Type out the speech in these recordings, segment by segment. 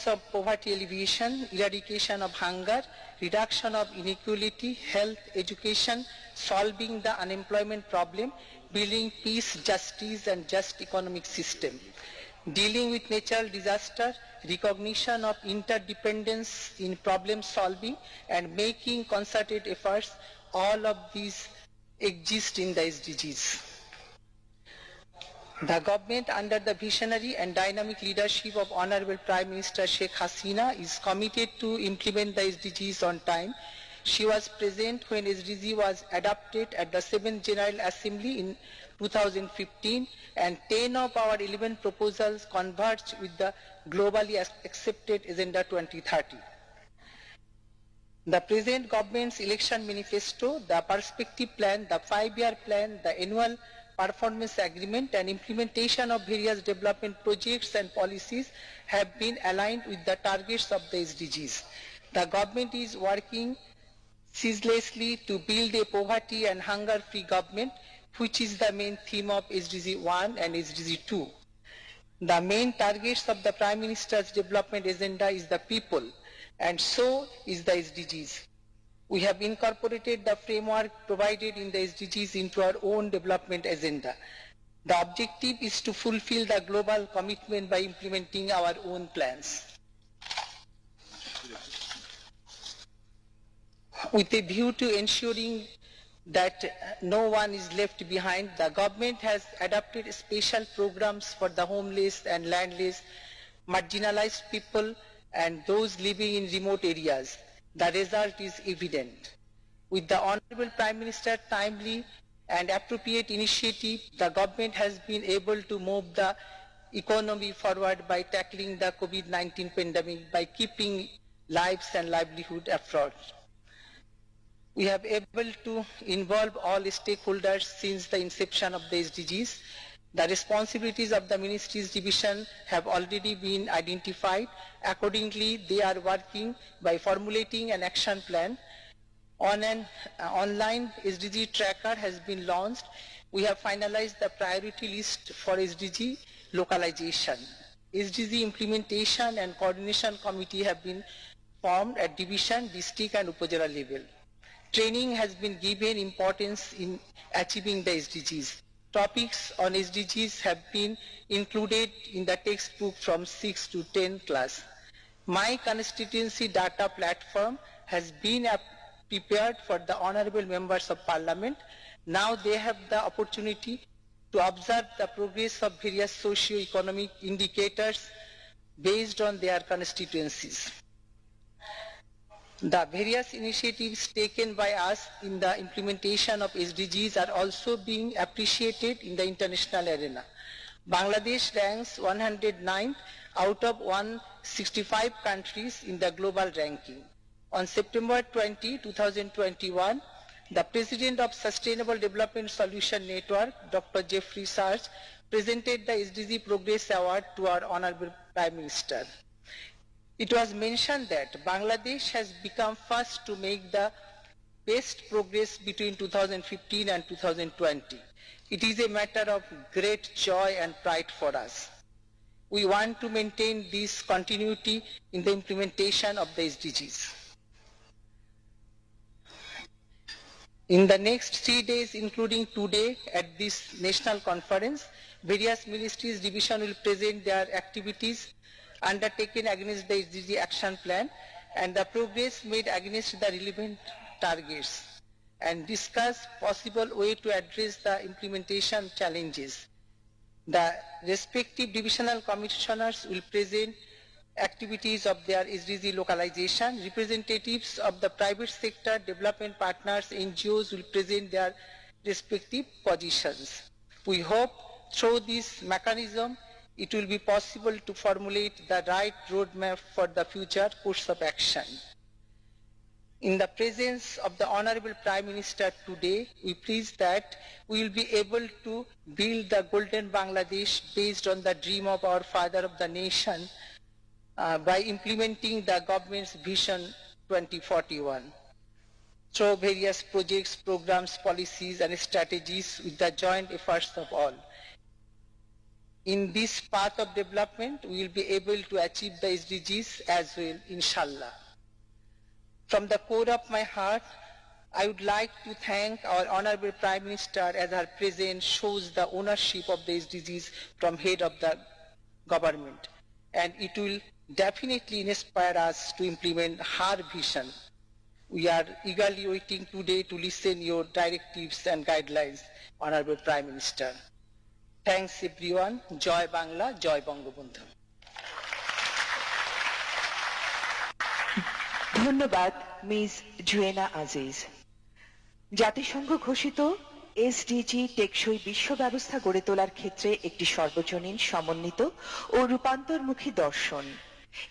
objectives of poverty alleviation, eradication of hunger, reduction of inequality, health, education, solving the unemployment problem, building peace, justice and just economic system, dealing with natural disaster, recognition of interdependence in problem solving and making concerted efforts, all of these exist in the SDGs. The government under the visionary and dynamic leadership of Honorable Prime Minister Sheikh Hasina is committed to implement the SDGs on time. She was present when SDG was adopted at the 7th General Assembly in 2015 and 10 of our 11 proposals converged with the globally accepted Agenda 2030. The present government's election manifesto, the perspective plan, the 5-year plan, the annual performance agreement and implementation of various development projects and policies have been aligned with the targets of the SDGs. The government is working ceaselessly to build a poverty and hunger-free government, which is the main theme of SDG 1 and SDG 2. The main targets of the Prime Minister's development agenda is the people, and so is the SDGs. We have incorporated the framework provided in the SDGs into our own development agenda. The objective is to fulfill the global commitment by implementing our own plans. With a view to ensuring that no one is left behind, the government has adopted special programs for the homeless and landless, marginalized people and those living in remote areas. The result is evident. With the Honorable Prime Minister's timely and appropriate initiative, the government has been able to move the economy forward by tackling the COVID-19 pandemic by keeping lives and livelihood afloat. We have been able to involve all stakeholders since the inception of the SDGs. The responsibilities of the Ministries Division have already been identified. Accordingly, they are working by formulating an action plan. On an online SDG tracker has been launched. We have finalized the priority list for SDG localization. SDG implementation and coordination committee have been formed at division, district and Upazila level. Training has been given importance in achieving the SDGs. Topics on SDGs have been included in the textbook from 6 to 10 class. My constituency data platform has been prepared for the honorable members of parliament. Now they have the opportunity to observe the progress of various socio-economic indicators based on their constituencies. The various initiatives taken by us in the implementation of SDGs are also being appreciated in the international arena. Bangladesh ranks 109th out of 165 countries in the global ranking. On September 20, 2021, the President of Sustainable Development Solution Network, Dr. Jeffrey Sachs, presented the SDG Progress Award to our Honorable Prime Minister. It was mentioned that Bangladesh has become first to make the best progress between 2015 and 2020. It is a matter of great joy and pride for us. We want to maintain this continuity in the implementation of the SDGs. In the next 3 days, including today at this national conference, various ministries division will present their activities undertaken against the SDG action plan and the progress made against the relevant targets and discuss possible way to address the implementation challenges. The respective divisional commissioners will present activities of their SDG localization. Representatives of the private sector, development partners, NGOs will present their respective positions. We hope through this mechanism it will be possible to formulate the right roadmap for the future course of action. In the presence of the Honorable Prime Minister today, we please that we will be able to build the golden Bangladesh based on the dream of our father of the nation by implementing the government's Vision 2041 through various projects, programs, policies and strategies with the joint efforts of all. In this path of development, we will be able to achieve the SDGs as well, inshallah. From the core of my heart, I would like to thank our Honorable Prime Minister as her presence shows the ownership of the SDGs from head of the government. And it will definitely inspire us to implement her vision. We are eagerly waiting today to listen your directives and guidelines, Honorable Prime Minister. Thanks everyone. Joy Bangla, Joy Bangabandhu. ধন্যবাদ miss Juena Aziz. জাতিসংঘ ঘোষিত SDG টেকসই বিশ্ব ব্যবস্থা গড়ে তোলার ক্ষেত্রে একটি সর্বজনীন সমন্বিত ও রূপান্তরমুখী দর্শন।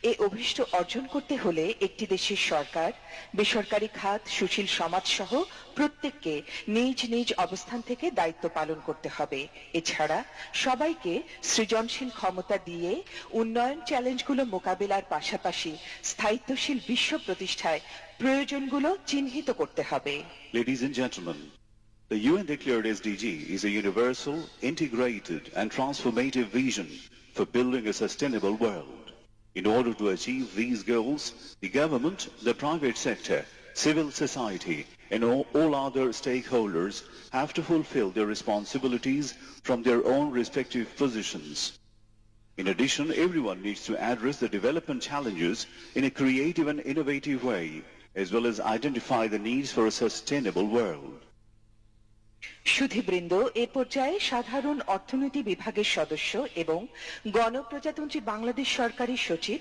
এ অভিষ্ট অর্জন করতে হলে একটি দেশের সরকার, বেসরকারি খাত, সুশীল সমাজ সহ প্রত্যেককে নিজ নিজ অবস্থান থেকে দায়িত্ব পালন করতে হবে। এছাড়া সবাইকে সৃজনশীল ক্ষমতা দিয়ে উন্নয়ন চ্যালেঞ্জগুলো মোকাবিলার পাশাপাশি স্থায়িত্বশীল বিশ্ব প্রতিষ্ঠায় প্রয়োজনগুলো চিহ্নিত করতে হবে। Ladies and gentlemen, the UN declared SDG is a universal, integrated and transformative vision for building a sustainable world. In order to achieve these goals, the government, the private sector, civil society and all other stakeholders have to fulfill their responsibilities from their own respective positions. In addition, everyone needs to address the development challenges in a creative and innovative way, as well as identify the needs for a sustainable world. সুধীবৃন্দ, এ পর্যায়ে সাধারণ অর্থনীতি বিভাগের সদস্য এবং গণপ্রজাতন্ত্রী বাংলাদেশ সরকারি সচিব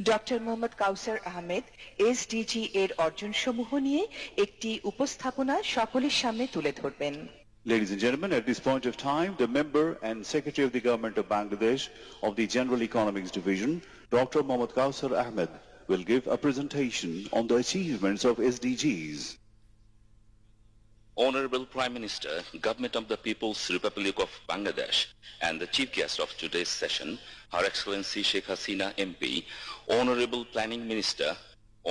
doctor Mohammad কাউসার Ahmed SDG এর অর্জনসমূহ নিয়ে একটি উপস্থাপনা সকলের সামনে তুলে ধরবেন। Ladies and gentlemen, at this point of time, the member and secretary of the government of Bangladesh of the General Economics Division, Dr. Mohammad Kausar Ahmed, will give a presentation on the achievements of SDGs. Honorable Prime Minister, Government of the People's Republic of Bangladesh, and the Chief Guest of today's session, Her Excellency Sheikh Hasina MP, Honorable Planning Minister,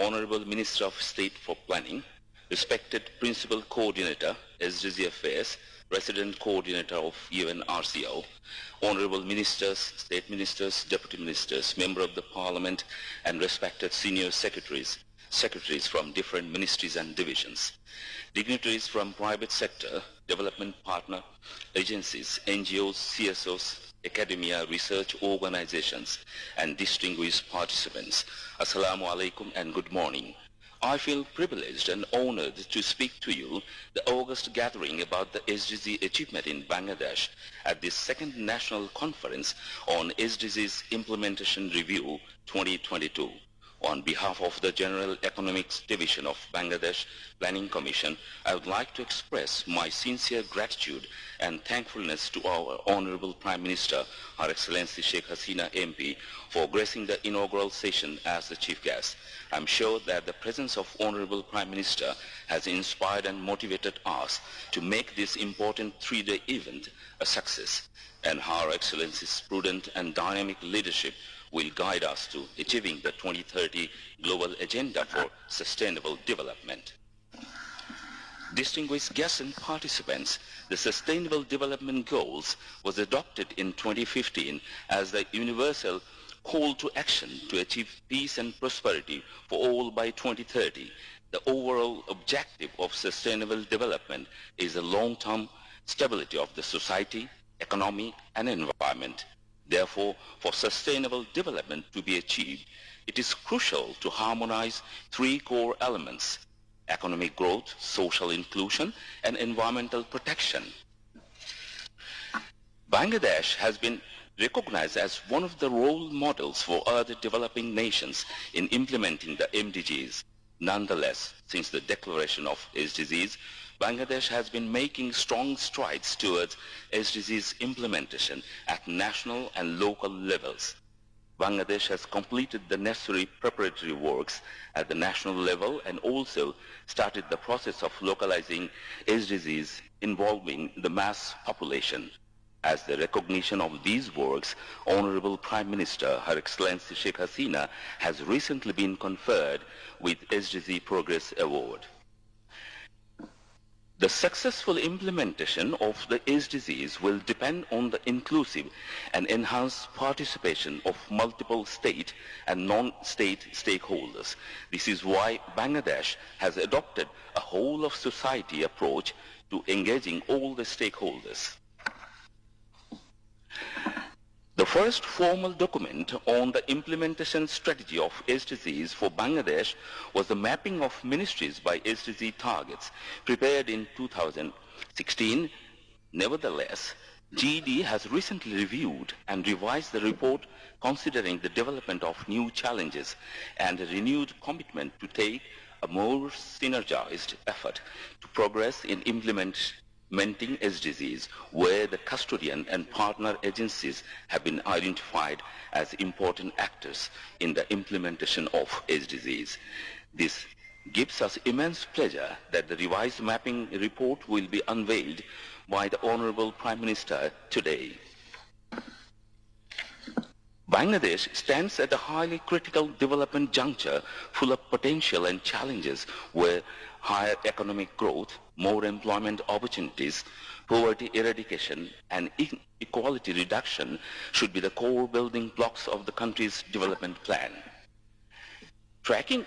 Honorable Minister of State for Planning, respected Principal Coordinator, SDG Affairs, Resident Coordinator of UNRCO, Honorable Ministers, State Ministers, Deputy Ministers, Member of the Parliament, and respected Senior Secretaries from different ministries and divisions, dignitaries from private sector, development partner agencies, NGOs, CSOs, academia, research organizations, and distinguished participants. Assalamu alaikum and good morning. I feel privileged and honored to speak to you the August gathering about the SDG achievement in Bangladesh at the second National Conference on SDGs Implementation Review 2022. On behalf of the General Economics Division of Bangladesh Planning Commission, I would like to express my sincere gratitude and thankfulness to our Honorable Prime Minister, Her Excellency Sheikh Hasina MP, for gracing the inaugural session as the Chief Guest. I'm sure that the presence of Honorable Prime Minister has inspired and motivated us to make this important three-day event a success, and Her Excellency's prudent and dynamic leadership will guide us to achieving the 2030 Global Agenda for Sustainable Development. Distinguished guests and participants, the Sustainable Development Goals was adopted in 2015 as the universal call to action to achieve peace and prosperity for all by 2030. The overall objective of sustainable development is the long-term stability of the society, economy, and environment. Therefore, for sustainable development to be achieved, it is crucial to harmonize three core elements: economic growth, social inclusion, and environmental protection. Bangladesh has been recognized as one of the role models for other developing nations in implementing the MDGs. Nonetheless, since the declaration of SDGs, Bangladesh has been making strong strides towards SDGs implementation at national and local levels. Bangladesh has completed the necessary preparatory works at the national level and also started the process of localizing SDGs involving the mass population. As the recognition of these works, Honorable Prime Minister, Her Excellency Sheikh Hasina, has recently been conferred with SDG Progress Award. The successful implementation of the SDGs will depend on the inclusive and enhanced participation of multiple state and non-state stakeholders. This is why Bangladesh has adopted a whole of society approach to engaging all the stakeholders. The first formal document on the implementation strategy of SDGs for Bangladesh was the mapping of ministries by SDG targets, prepared in 2016. Nevertheless, GED has recently reviewed and revised the report considering the development of new challenges and a renewed commitment to take a more synergized effort to progress in implementing SDGs, where the custodian and partner agencies have been identified as important actors in the implementation of SDGs. This gives us immense pleasure that the revised mapping report will be unveiled by the Honorable Prime Minister today. Bangladesh stands at a highly critical development juncture full of potential and challenges where higher economic growth, more employment opportunities, poverty eradication and inequality reduction should be the core building blocks of the country's development plan. Tracking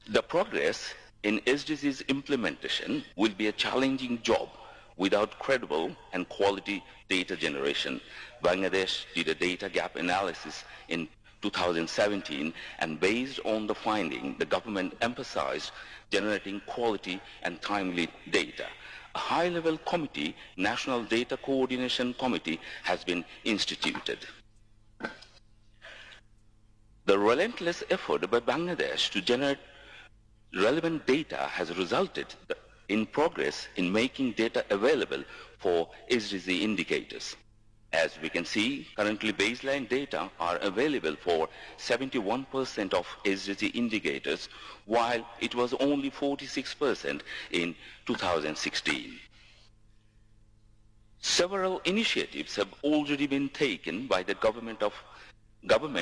the progress in SDGs implementation will be a challenging job without credible and quality data generation. Bangladesh did a data gap analysis in 2017, and based on the finding, the government emphasized generating quality and timely data. A high-level committee, National Data Coordination Committee, has been instituted. The relentless effort by Bangladesh to generate relevant data has resulted in progress in making data available for SDG indicators. As we can see, currently baseline data are available for 71% of SDG indicators, while it was only 46% in 2016. Several initiatives have already been taken by the government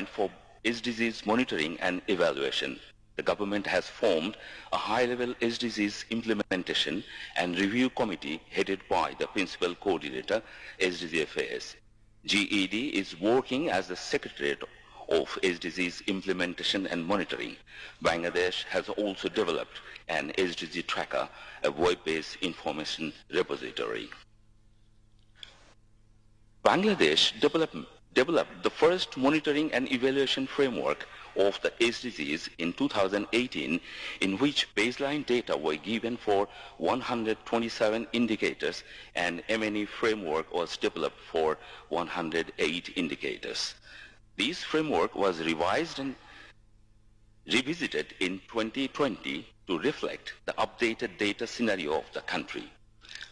for SDGs monitoring and evaluation. The government has formed a high-level SDGs implementation and review committee headed by the principal coordinator, SDG Affairs. GED is working as the secretariat of SDGs implementation and monitoring. Bangladesh has also developed an SDG tracker, a web-based information repository. Bangladesh developed the first monitoring and evaluation framework of the SDGs in 2018, in which baseline data were given for 127 indicators and M&E framework was developed for 108 indicators. This framework was revised and revisited in 2020 to reflect the updated data scenario of the country.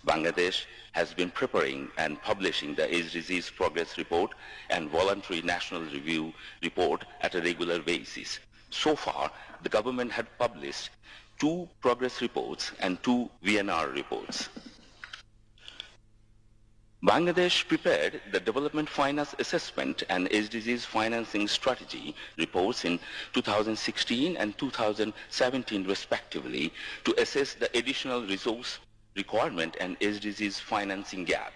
Bangladesh has been preparing and publishing the SDGs progress report and voluntary national review report at a regular basis. So far, the government had published 2 progress reports and 2 VNR reports. Bangladesh prepared the Development Finance Assessment and SDGs Financing Strategy reports in 2016 and 2017 respectively to assess the additional resource requirement and SDGs financing gap.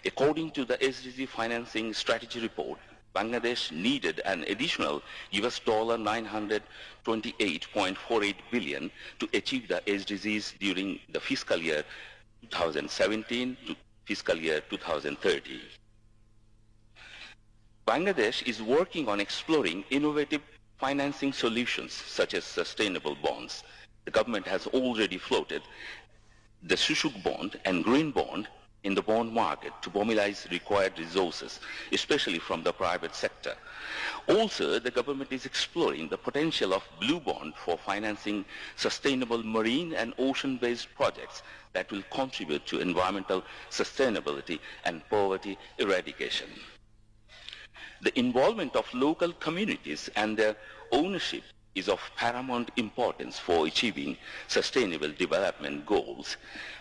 According to the SDG Financing Strategy report, Bangladesh needed an additional US $928.48 billion to achieve the SDGs during the fiscal year 2017 to fiscal year 2030. Bangladesh is working on exploring innovative financing solutions such as sustainable bonds. The government has already floated the Sushuk bond and green bond in the bond market to mobilize required resources, especially from the private sector. Also, the government is exploring the potential of blue bond for financing sustainable marine and ocean-based projects that will contribute to environmental sustainability and poverty eradication. The involvement of local communities and their ownership is of paramount importance for achieving sustainable development goals.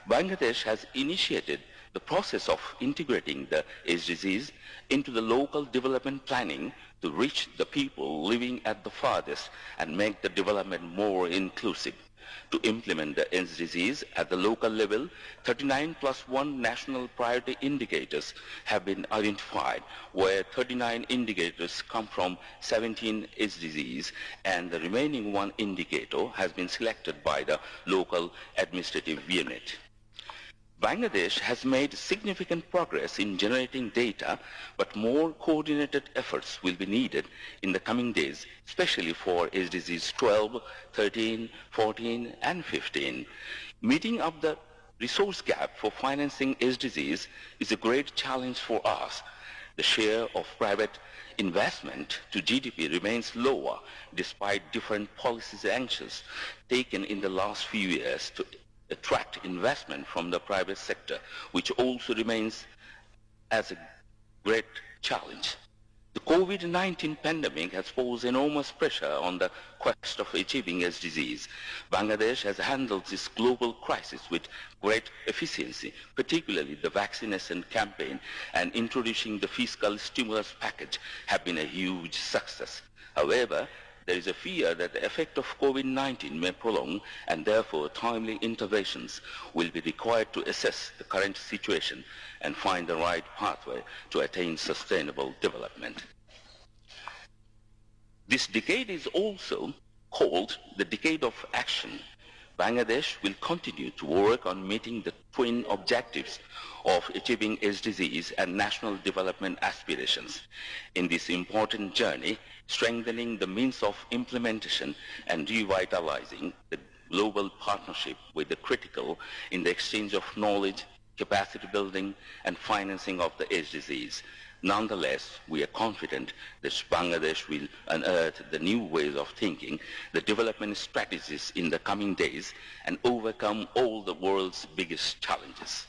Bangladesh has initiated the process of integrating the SDGs into the local development planning to reach the people living at the farthest and make the development more inclusive. To implement the SDGs at the local level, 39+1 national priority indicators have been identified, where 39 indicators come from 17 SDGs, and the remaining one indicator has been selected by the local administrative unit. Bangladesh has made significant progress in generating data, but more coordinated efforts will be needed in the coming days, especially for SDGs 12, 13, 14, and 15. Meeting up the resource gap for financing SDGs is a great challenge for us. The share of private investment to GDP remains lower despite different policy actions taken in the last few years to attract investment from the private sector, which also remains as a great challenge. The COVID-19 pandemic has posed enormous pressure on the quest of achieving SDGs. Bangladesh has handled this global crisis with great efficiency, particularly the vaccination campaign and introducing the fiscal stimulus package have been a huge success. However, there is a fear that the effect of COVID-19 may prolong, and therefore timely interventions will be required to assess the current situation and find the right pathway to attain sustainable development. This decade is also called the Decade of Action. Bangladesh will continue to work on meeting the twin objectives of achieving SDGs and national development aspirations. In this important journey, strengthening the means of implementation and revitalizing the global partnership with the critical in the exchange of knowledge, capacity building, and financing of the SDGs. Nonetheless, we are confident that Bangladesh will unearth the new ways of thinking, the development strategies in the coming days, and overcome all the world's biggest challenges.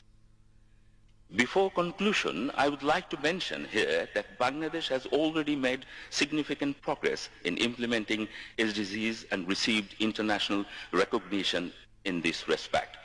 Before conclusion, I would like to mention here that Bangladesh has already made significant progress in implementing SDGs and received international recognition in this respect.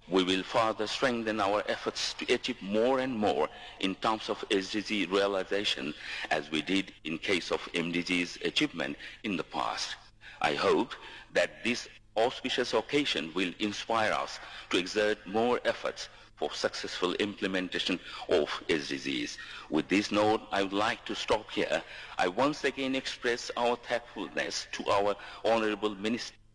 We will further strengthen our efforts to achieve more and more in terms of SDG realization, as we did in case of MDG's achievement in the past. I hope that this auspicious occasion will inspire us to exert more efforts for successful implementation of SDGs. With this note, I would like to stop here. I once again express our thankfulness to our Honorable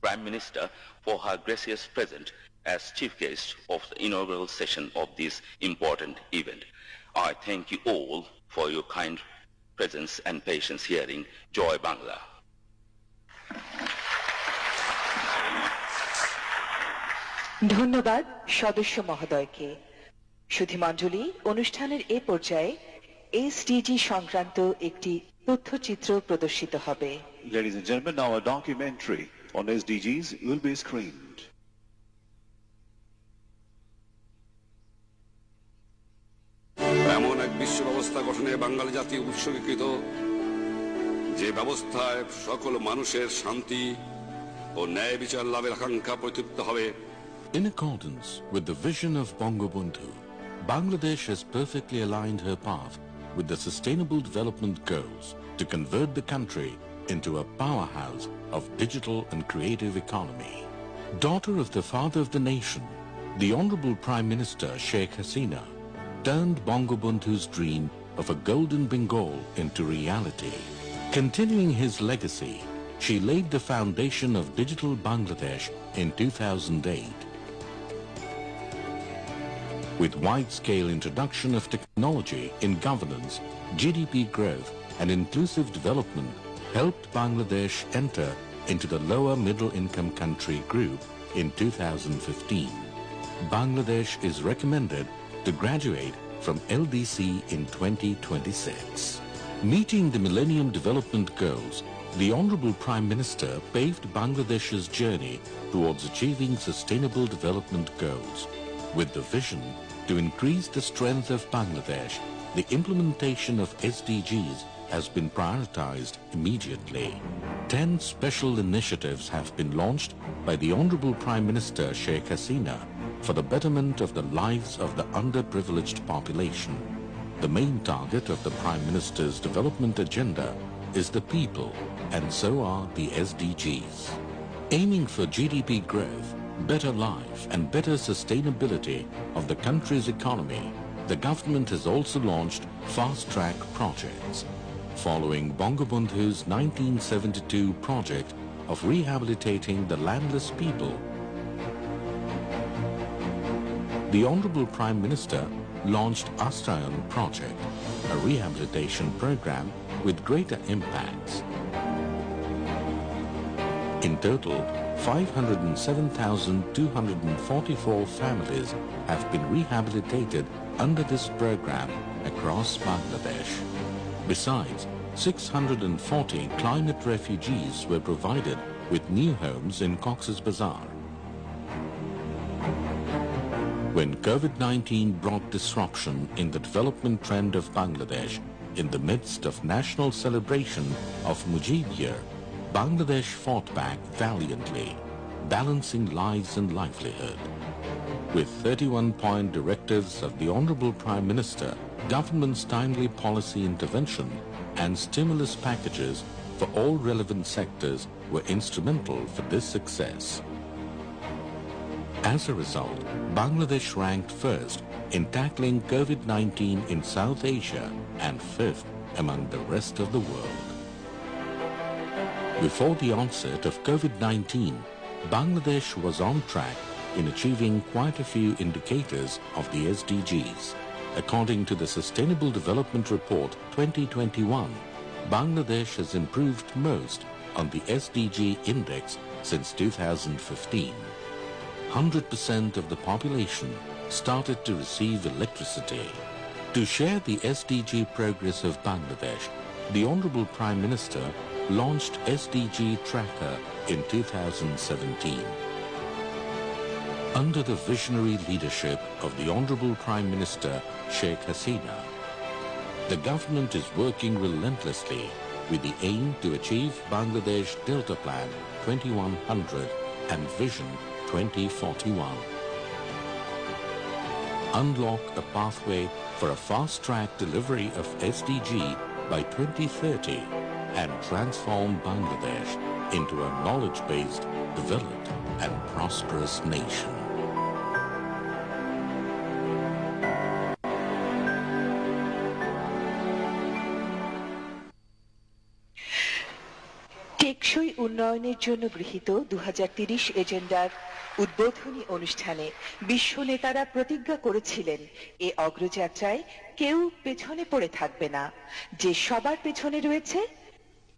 Prime Minister for her gracious presence as chief guest of the inaugural session of this important event. I thank you all for your kind presence and patience hearing. Joy Bangla. ধন্যবাদ সদস্য মহোদয়কে। সুধীমণ্ডলী, অনুষ্ঠানের এ পর্যায়ে SDG সংক্রান্ত একটি তথ্যচিত্র প্রদর্শিত হবে। Ladies and gentlemen, now a documentary on SDGs will be screened. এমন এক বিশ্ব ব্যবস্থা গঠনে বাঙালি জাতি উৎসর্গীকৃত, যে ব্যবস্থায় সকল মানুষের শান্তি ও ন্যায় বিচার লাভের আকাঙ্ক্ষা প্রতিফলিত হবে। In accordance with the vision of Bangabandhu, Bangladesh has perfectly aligned her path with the Sustainable Development Goals to convert the country into a powerhouse of digital and creative economy. Daughter of the father of the nation, the Honorable Prime Minister Sheikh Hasina turned Bangabandhu's dream of a golden Bengal into reality. Continuing his legacy, she laid the foundation of Digital Bangladesh in 2008. With wide-scale introduction of technology in governance, GDP growth and inclusive development helped Bangladesh enter into the lower middle-income country group in 2015. Bangladesh is recommended to graduate from LDC in 2026. Meeting the Millennium Development Goals, the Honorable Prime Minister paved Bangladesh's journey towards achieving Sustainable Development Goals. With the vision to increase the strength of Bangladesh, the implementation of SDGs has been prioritized immediately. 10 special initiatives have been launched by the Honorable Prime Minister Sheikh Hasina for the betterment of the lives of the underprivileged population. The main target of the Prime Minister's development agenda is the people, and so are the SDGs. Aiming for GDP growth, better life and better sustainability of the country's economy, the government has also launched fast-track projects. Following Bangabandhu's 1972 project of rehabilitating the landless people, the Honorable Prime Minister launched Astrayan Project, a rehabilitation program with greater impacts. In total, 507,244 families have been rehabilitated under this program across Bangladesh. Besides, 640 climate refugees were provided with new homes in Cox's Bazar. When COVID-19 brought disruption in the development trend of Bangladesh in the midst of national celebration of Mujib Year, Bangladesh fought back valiantly, balancing lives and livelihood. With 31-point directives of the Honorable Prime Minister, government's timely policy intervention and stimulus packages for all relevant sectors were instrumental for this success. As a result, Bangladesh ranked first in tackling COVID-19 in South Asia and fifth among the rest of the world. Before the onset of COVID-19, Bangladesh was on track in achieving quite a few indicators of the SDGs. According to the Sustainable Development Report 2021, Bangladesh has improved most on the SDG index since 2015. 100% of the population started to receive electricity. To share the SDG progress of Bangladesh, the Honorable Prime Minister launched SDG Tracker in 2017. Under the visionary leadership of the Honorable Prime Minister Sheikh Hasina, the government is working relentlessly with the aim to achieve Bangladesh Delta Plan 2100 and Vision 2041. Unlock a pathway for a fast-track delivery of SDG by 2030 and transform Bangladesh into a knowledge-based, developed and prosperous nation. টেকসই উন্নয়নের জন্য গৃহীত 2030 এজেন্ডার উদ্বোধনী অনুষ্ঠানে বিশ্ব নেতারা প্রতিজ্ঞা করেছিলেন এই অগ্রযাত্রায় কেউ পেছনে পড়ে থাকবে না, যে সবার পেছনে রয়েছে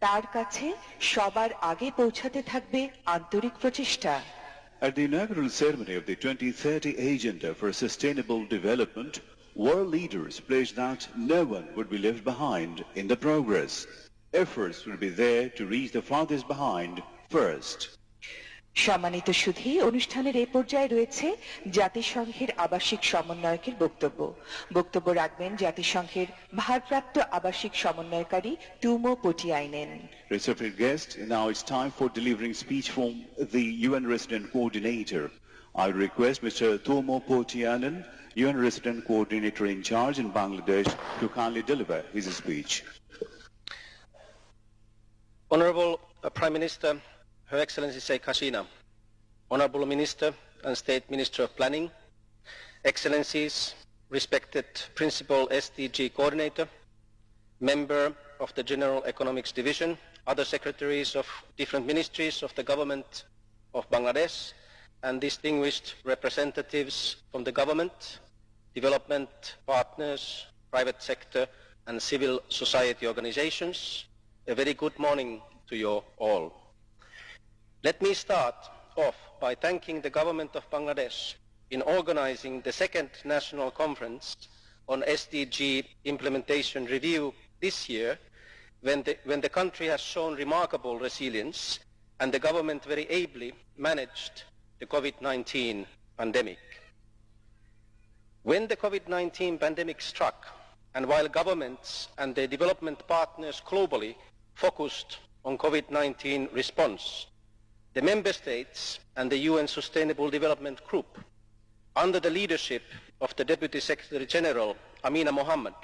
তার কাছে সবার আগে পৌঁছাতে থাকবে আন্তরিক প্রচেষ্টা। At the inaugural ceremony of the 2030 Agenda for Sustainable Development, world leaders pledged that no one would be left behind in the progress. Efforts will be there to reach the farthest behind first. সম্মানিত সুধী, অনুষ্ঠানের এই পর্যায়ে রয়েছে জাতিসংঘের আবাসিক সমন্বয়কের বক্তব্য রাখবেন জাতিসংঘের ভারপ্রাপ্ত আবাসিক সমন্বয়কারী তুমো পটিয়াইনেন। Respected guests, now it's time for delivering speech from the UN Resident Coordinator. I request Mr. Tumo Potiainen, UN Resident Coordinator in charge in Bangladesh, to kindly deliver his speech. Honorable Prime Minister, Her Excellency Sheikh Hasina, Honorable Minister and State Minister of Planning, Excellencies, respected Principal SDG Coordinator, Member of the General Economics Division, other secretaries of different ministries of the government of Bangladesh, and distinguished representatives from the government, development partners, private sector, and civil society organizations. A very good morning to you all. Let me start off by thanking the government of Bangladesh in organizing the second national conference on SDG implementation review this year, when the country has shown remarkable resilience and the government very ably managed the COVID-19 pandemic. When the COVID-19 pandemic struck, and while governments and their development partners globally focused on COVID-19 response, the member states and the UN Sustainable Development Group, under the leadership of the Deputy Secretary General Amina Mohammed,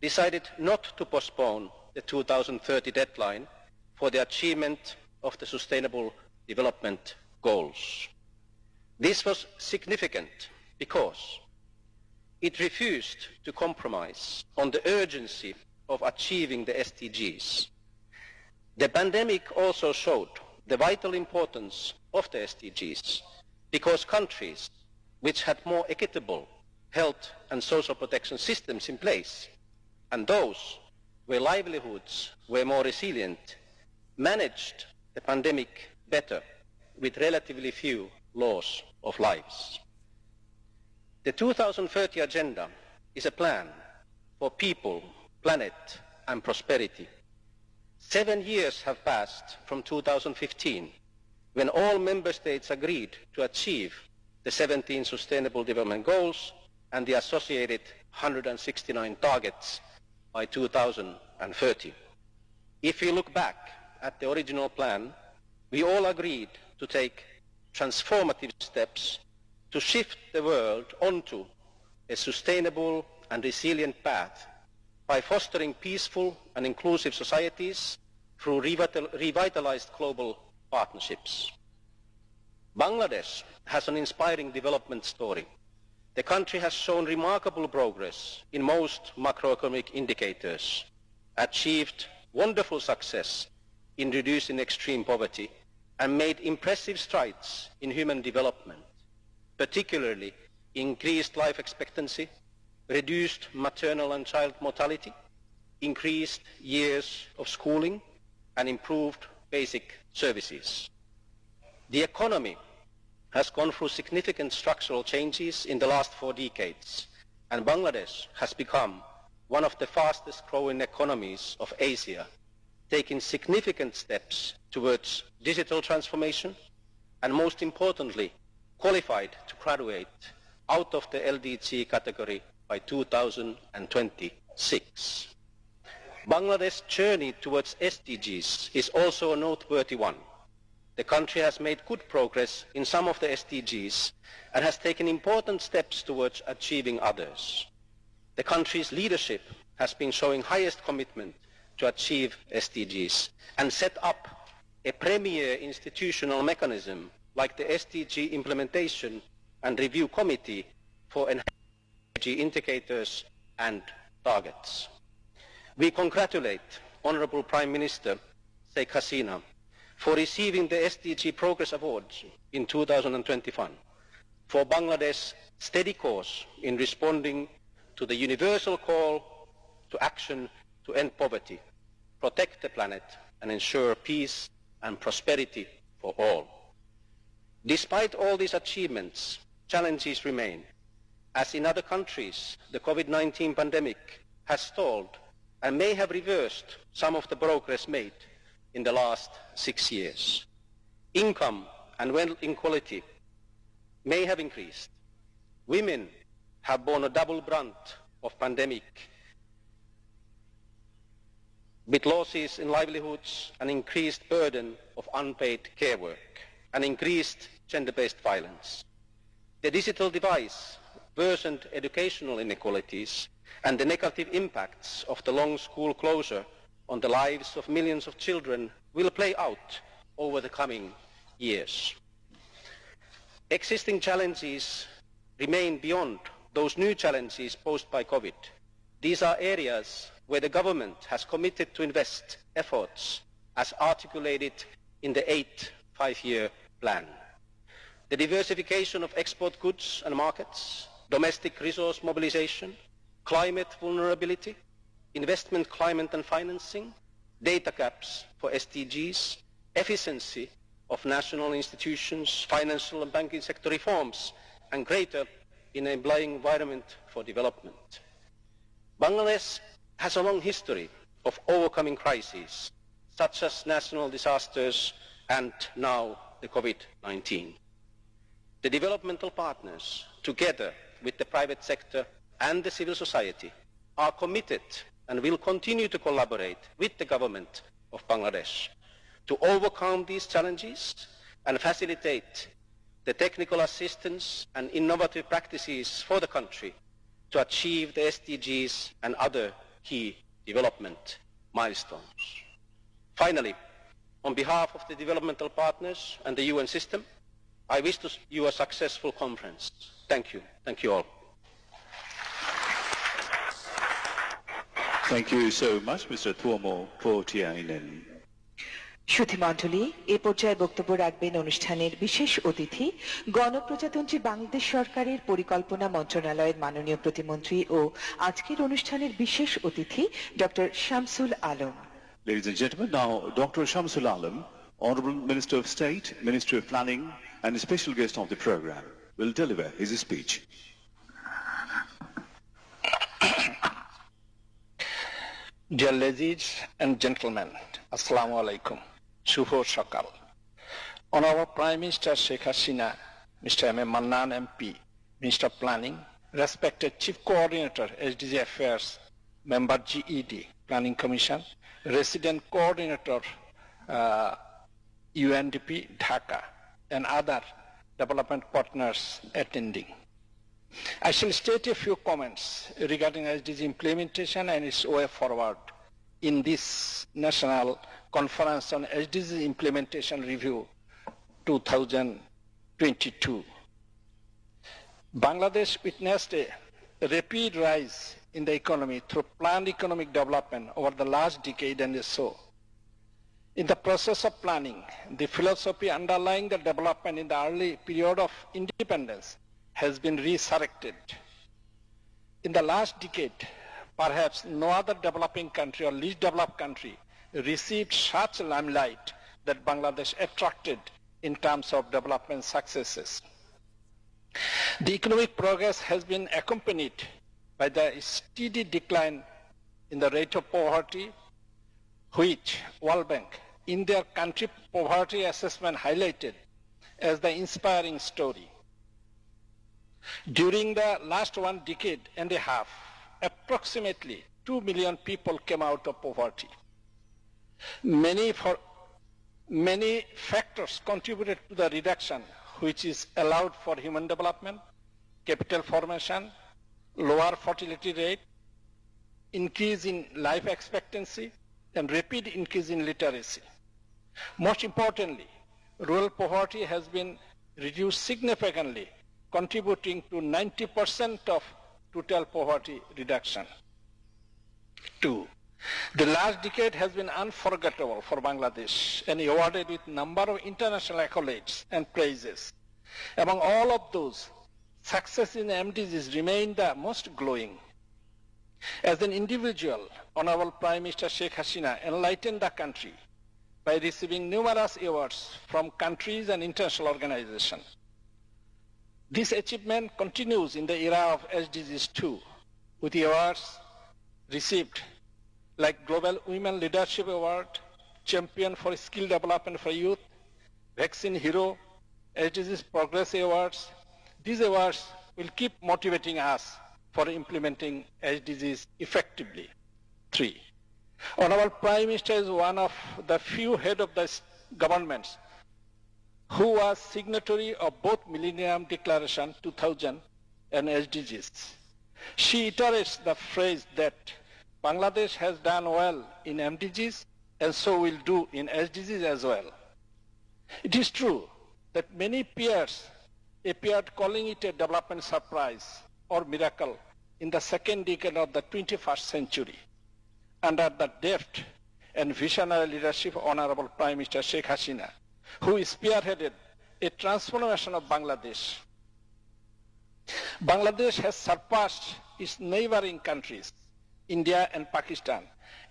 decided not to postpone the 2030 deadline for the achievement of the Sustainable Development Goals. This was significant because it refused to compromise on the urgency of achieving the SDGs. The pandemic also showed the vital importance of the SDGs because countries which had more equitable health and social protection systems in place and those where livelihoods were more resilient managed the pandemic better with relatively few loss of lives. The 2030 Agenda is a plan for people, planet and prosperity. 7 years have passed from 2015 when all member states agreed to achieve the 17 Sustainable Development Goals and the associated 169 targets by 2030. If we look back at the original plan, we all agreed to take transformative steps to shift the world onto a sustainable and resilient path by fostering peaceful and inclusive societies through revitalized global partnerships. Bangladesh has an inspiring development story. The country has shown remarkable progress in most macroeconomic indicators, achieved wonderful success in reducing extreme poverty, and made impressive strides in human development, particularly increased life expectancy, reduced maternal and child mortality, increased years of schooling, and improved basic services. The economy has gone through significant structural changes in the last 4 decades, and Bangladesh has become one of the fastest growing economies of Asia, taking significant steps towards digital transformation and, most importantly, qualified to graduate out of the LDC category by 2026. Bangladesh's journey towards SDGs is also a noteworthy one. The country has made good progress in some of the SDGs and has taken important steps towards achieving others. The country's leadership has been showing highest commitment to achieve SDGs and set up a premier institutional mechanism like the SDG Implementation and Review Committee for enhanced SDG indicators and targets. We congratulate Honourable Prime Minister Sheikh Hasina for receiving the SDG Progress Award in 2021 for Bangladesh's steady course in responding to the universal call to action to end poverty, protect the planet and ensure peace and prosperity for all. Despite all these achievements, challenges remain. As in other countries, the COVID-19 pandemic has stalled and may have reversed some of the progress made in the last 6 years. Income and wealth inequality may have increased. Women have borne a double brunt of pandemic with losses in livelihoods, an increased burden of unpaid care work, and increased gender-based violence. The digital device worsened educational inequalities and the negative impacts of the long school closure on the lives of millions of children will play out over the coming years. Existing challenges remain beyond those new challenges posed by COVID. These are areas where the government has committed to invest efforts as articulated in the 8th five-year plan. The diversification of export goods and markets, domestic resource mobilization, climate vulnerability, investment climate and financing, data caps for SDGs, efficiency of national institutions, financial and banking sector reforms, and greater enabling environment for development. Bangladesh has a long history of overcoming crises, such as national disasters and now the COVID-19. The developmental partners, together with the private sector and the civil society, are committed and will continue to collaborate with the government of Bangladesh to overcome these challenges and facilitate the technical assistance and innovative practices for the country to achieve the SDGs and other key development milestones. Finally, On behalf of the developmental partners and the UN system, I wish you a successful conference. Thank you. Thank you all. Thank you so much, Mr. Tuomo Portiainen. সুধীমণ্ডলী এ পর্যায়ে বক্তব্য রাখবেন অনুষ্ঠানের বিশেষ অতিথি গণপ্রজাতন্ত্রী বাংলাদেশ সরকারের পরিকল্পনা মন্ত্রণালয়ের মাননীয় প্রতিমন্ত্রী ও আজকের অনুষ্ঠানের বিশেষ অতিথি doctor Shamsul Alam. Ladies and gentlemen, now Dr. Shamsul Alam, Honorable Minister of State, Minister of Planning, and a special guest of the program, will deliver his speech. Dear ladies and gentlemen, Assalamu alaikum. Shubho Shakal. Honorable Prime Minister Sheikh Hasina, Mr. M. A. Mannan MP, Minister of Planning, respected Chief Coordinator SDG Affairs, Member GED, Planning Commission, Resident Coordinator UNDP, Dhaka, and other development partners attending. I shall state a few comments regarding SDG implementation and its way forward in this National Conference on SDG Implementation Review 2022. Bangladesh witnessed a rapid rise in the economy through planned economic development over the last decade and so. In the process of planning, the philosophy underlying the development in the early period of independence has been resurrected. In the last decade, perhaps no other developing country or least developed country received such limelight that Bangladesh attracted in terms of development successes. The economic progress has been accompanied by the steady decline in the rate of poverty, which World Bank in their country poverty assessment highlighted as the inspiring story. During the last 1 decade and a half, approximately 2 million people came out of poverty. Many factors contributed to the reduction, which is allowed for human development, capital formation, lower fertility rate, increase in life expectancy, and rapid increase in literacy. Most importantly, rural poverty has been reduced significantly, contributing to 90% of total poverty reduction. 2. The last decade has been unforgettable for Bangladesh and awarded with a number of international accolades and praises. Among all of those, success in MDGs remained the most glowing. As an individual, Honorable Prime Minister Sheikh Hasina enlightened the country by receiving numerous awards from countries and international organizations. This achievement continues in the era of SDGs 2, with awards received like Global Women Leadership Award, Champion for Skill Development for Youth, Vaccine Hero, SDGs Progress Awards. These awards will keep motivating us for implementing SDGs effectively. 3. Honorable Prime Minister is one of the few head of the governments who was signatory of both Millennium Declaration 2000 and SDGs. She iterates the phrase that Bangladesh has done well in MDGs and so will do in SDGs as well. It is true that many peers appeared calling it a development surprise or miracle in the second decade of the 21st century under the deft and visionary leadership of Honorable Prime Minister Sheikh Hasina, who spearheaded a transformation of Bangladesh. Bangladesh has surpassed its neighboring countries, India and Pakistan,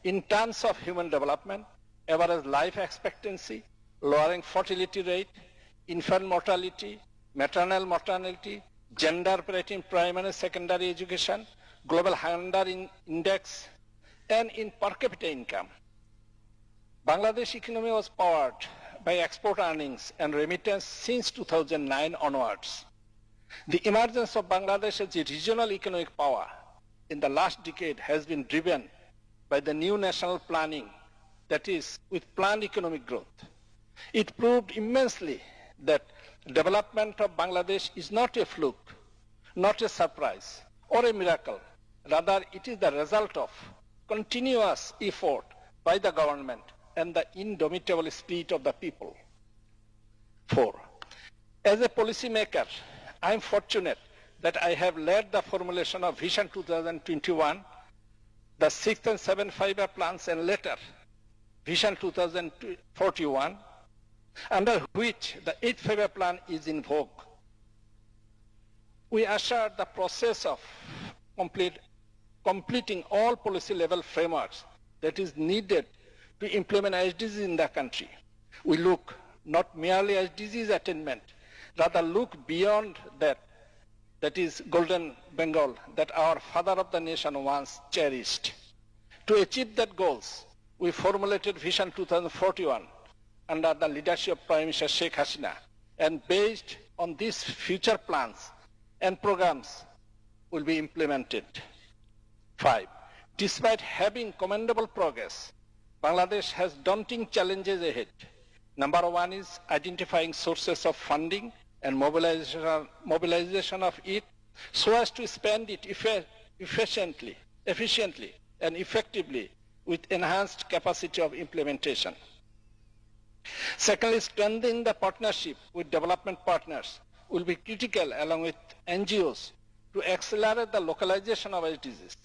in terms of human development, average life expectancy, lowering fertility rate, infant mortality, maternal mortality, gender parity in primary and secondary education, global hunger index, and in per capita income. Bangladesh economy was powered by export earnings and remittance since 2009 onwards. The emergence of Bangladesh as a regional economic power in the last decade has been driven by the new national planning, that is, with planned economic growth. It proved immensely that development of Bangladesh is not a fluke, not a surprise, or a miracle. Rather, it is the result of continuous effort by the government and the indomitable spirit of the people. 4. As a policymaker, I am fortunate that I have led the formulation of Vision 2021, the 6th and 7th five-year plans, and later Vision 2041, under which the 8th five-year plan is in vogue. We ushered the process of completing all policy level frameworks that is needed to implement SDGs in the country. We look not merely SDGs attainment, rather look beyond that, that is Golden Bengal, that our father of the nation once cherished. To achieve that goals, we formulated Vision 2041 under the leadership of Prime Minister Sheikh Hasina, and based on these future plans and programs will be implemented. 5. Despite having commendable progress, Bangladesh has daunting challenges ahead. Number 1 is identifying sources of funding and mobilization of it so as to spend it efficiently and effectively with enhanced capacity of implementation. Secondly, strengthening the partnership with development partners will be critical along with NGOs to accelerate the localization of SDGs.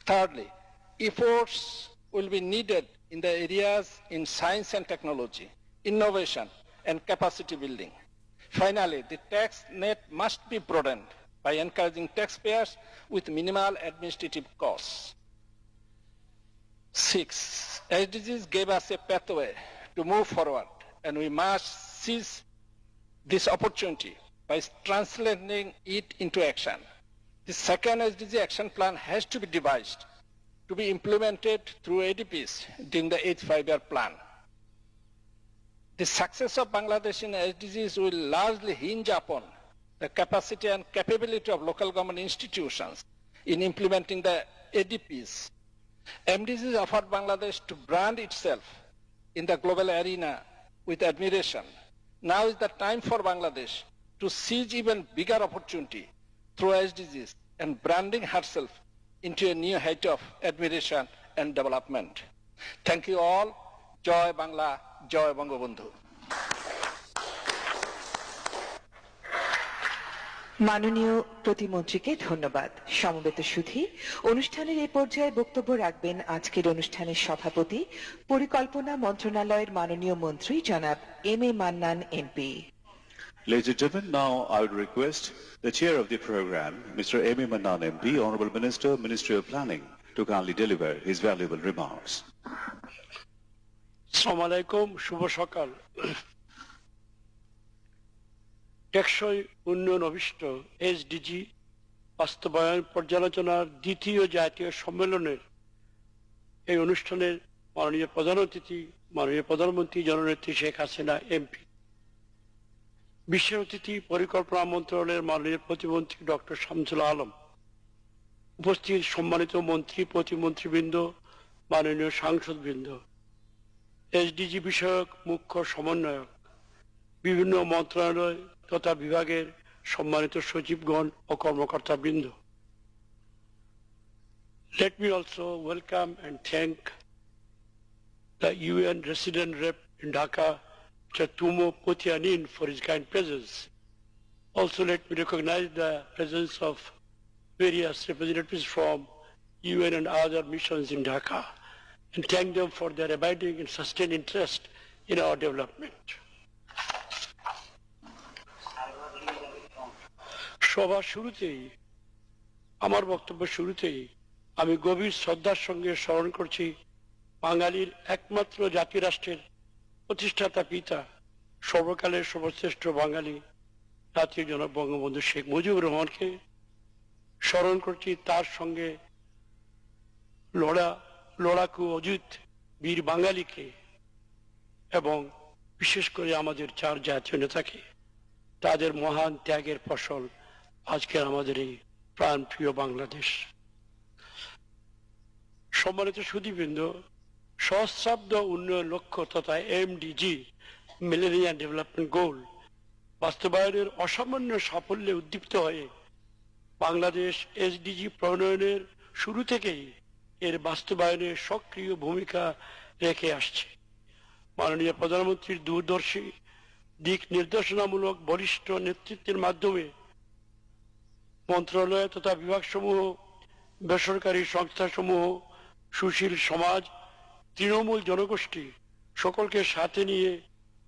Thirdly, efforts will be needed in the areas in science and technology, innovation, and capacity building. Finally, the tax net must be broadened by encouraging taxpayers with minimal administrative costs. 6. SDGs gave us a pathway to move forward, and we must seize this opportunity by translating it into action. The second SDG action plan has to be devised to be implemented through ADPs during the 8th five-year plan. The success of Bangladesh in SDGs will largely hinge upon the capacity and capability of local government institutions in implementing the ADPs. MDGs offered Bangladesh to brand itself in the global arena with admiration. Now is the time for Bangladesh to seize even bigger opportunity through SDGs and branding herself into a new height of admiration and development. Thank you all. Joy Bangla, Joy Bangabandhu. মাননীয় প্রতিমন্ত্রীকে ধন্যবাদ। সমবেত সুধী, অনুষ্ঠানের এই পর্যায়ে বক্তব্য রাখবেন আজকের অনুষ্ঠানের সভাপতি, পরিকল্পনা মন্ত্রণালয়ের মাননীয় মন্ত্রী জনাব M A Mannan MP. Ladies and gentlemen, now I would request the chair of the program, Mr. M. A. Mannan MP, Honorable Minister, Ministry of Planning, to kindly deliver his valuable remarks. আসসালামু আলাইকুম, শুভ সকাল। টেকসই উন্নয়ন অভিষ্ট SDG বাস্তবায়ন পর্যালোচনার দ্বিতীয় জাতীয় সম্মেলনের এই অনুষ্ঠানের মাননীয় প্রধান অতিথি, মাননীয় প্রধানমন্ত্রী জননেত্রী শেখ হাসিনা এমপি, বিশেষ অতিথি পরিকল্পনা মন্ত্রণালয়ের মাননীয় প্রতিমন্ত্রী ডক্টর শামসুল আলম, উপস্থিত সম্মানিত মন্ত্রী প্রতিমন্ত্রীবৃন্দ, মাননীয় সাংসদবৃন্দ, এসডিজি বিষয়ক মুখ্য সমন্বয়ক, বিভিন্ন মন্ত্রণালয় তথা বিভাগের সম্মানিত সচিবগণ ও কর্মকর্তাবৃন্দ। Let me also welcome and thank the UN resident rep in Dhaka, Mr. Tumo Potianin, for his kind presence. Also let me recognize the presence of various representatives from UN and other missions in Dhaka and thank them for their abiding and sustained interest in our development. সভা শুরুতেই, আমার বক্তব্য শুরুতেই আমি গভীর শ্রদ্ধার সঙ্গে স্মরণ করছি বাঙালির একমাত্র জাতি রাষ্ট্রের প্রতিষ্ঠাতা পিতা, সর্বকালের সর্বশ্রেষ্ঠ বাঙালি জাতীয় জনক বঙ্গবন্ধু শেখ মুজিবুর রহমানকে। স্মরণ করছি তার সঙ্গে লড়াকু অজিত বীর বাঙালিকে এবং বিশেষ করে আমাদের চার জাতীয় নেতাকে। তাদের মহান ত্যাগের ফসল আজকের আমাদের এই প্রাণপ্রিয় বাংলাদেশ। সম্মানিত সুধীবৃন্দ, সহস্রাব্দ উন্নয়ন লক্ষ্য তথা এমডিজি, মিলেনিয়াম ডেভেলপমেন্ট গোল বাস্তবায়নের অসামান্য সাফল্যে উদ্দীপ্ত হয়ে বাংলাদেশ এসডিজি প্রণয়নের শুরু থেকেই এর বাস্তবায়নে সক্রিয় ভূমিকা রেখে আসছে। মাননীয় প্রধানমন্ত্রীর দূরদর্শী দিক নির্দেশনামূলক বলিষ্ঠ নেতৃত্বের মাধ্যমে মন্ত্রণালয় তথা বিভাগসমূহ, বেসরকারি সংস্থাসমূহ, সুশীল সমাজ, তৃণমূল জনগোষ্ঠী সকলকে সাথে নিয়ে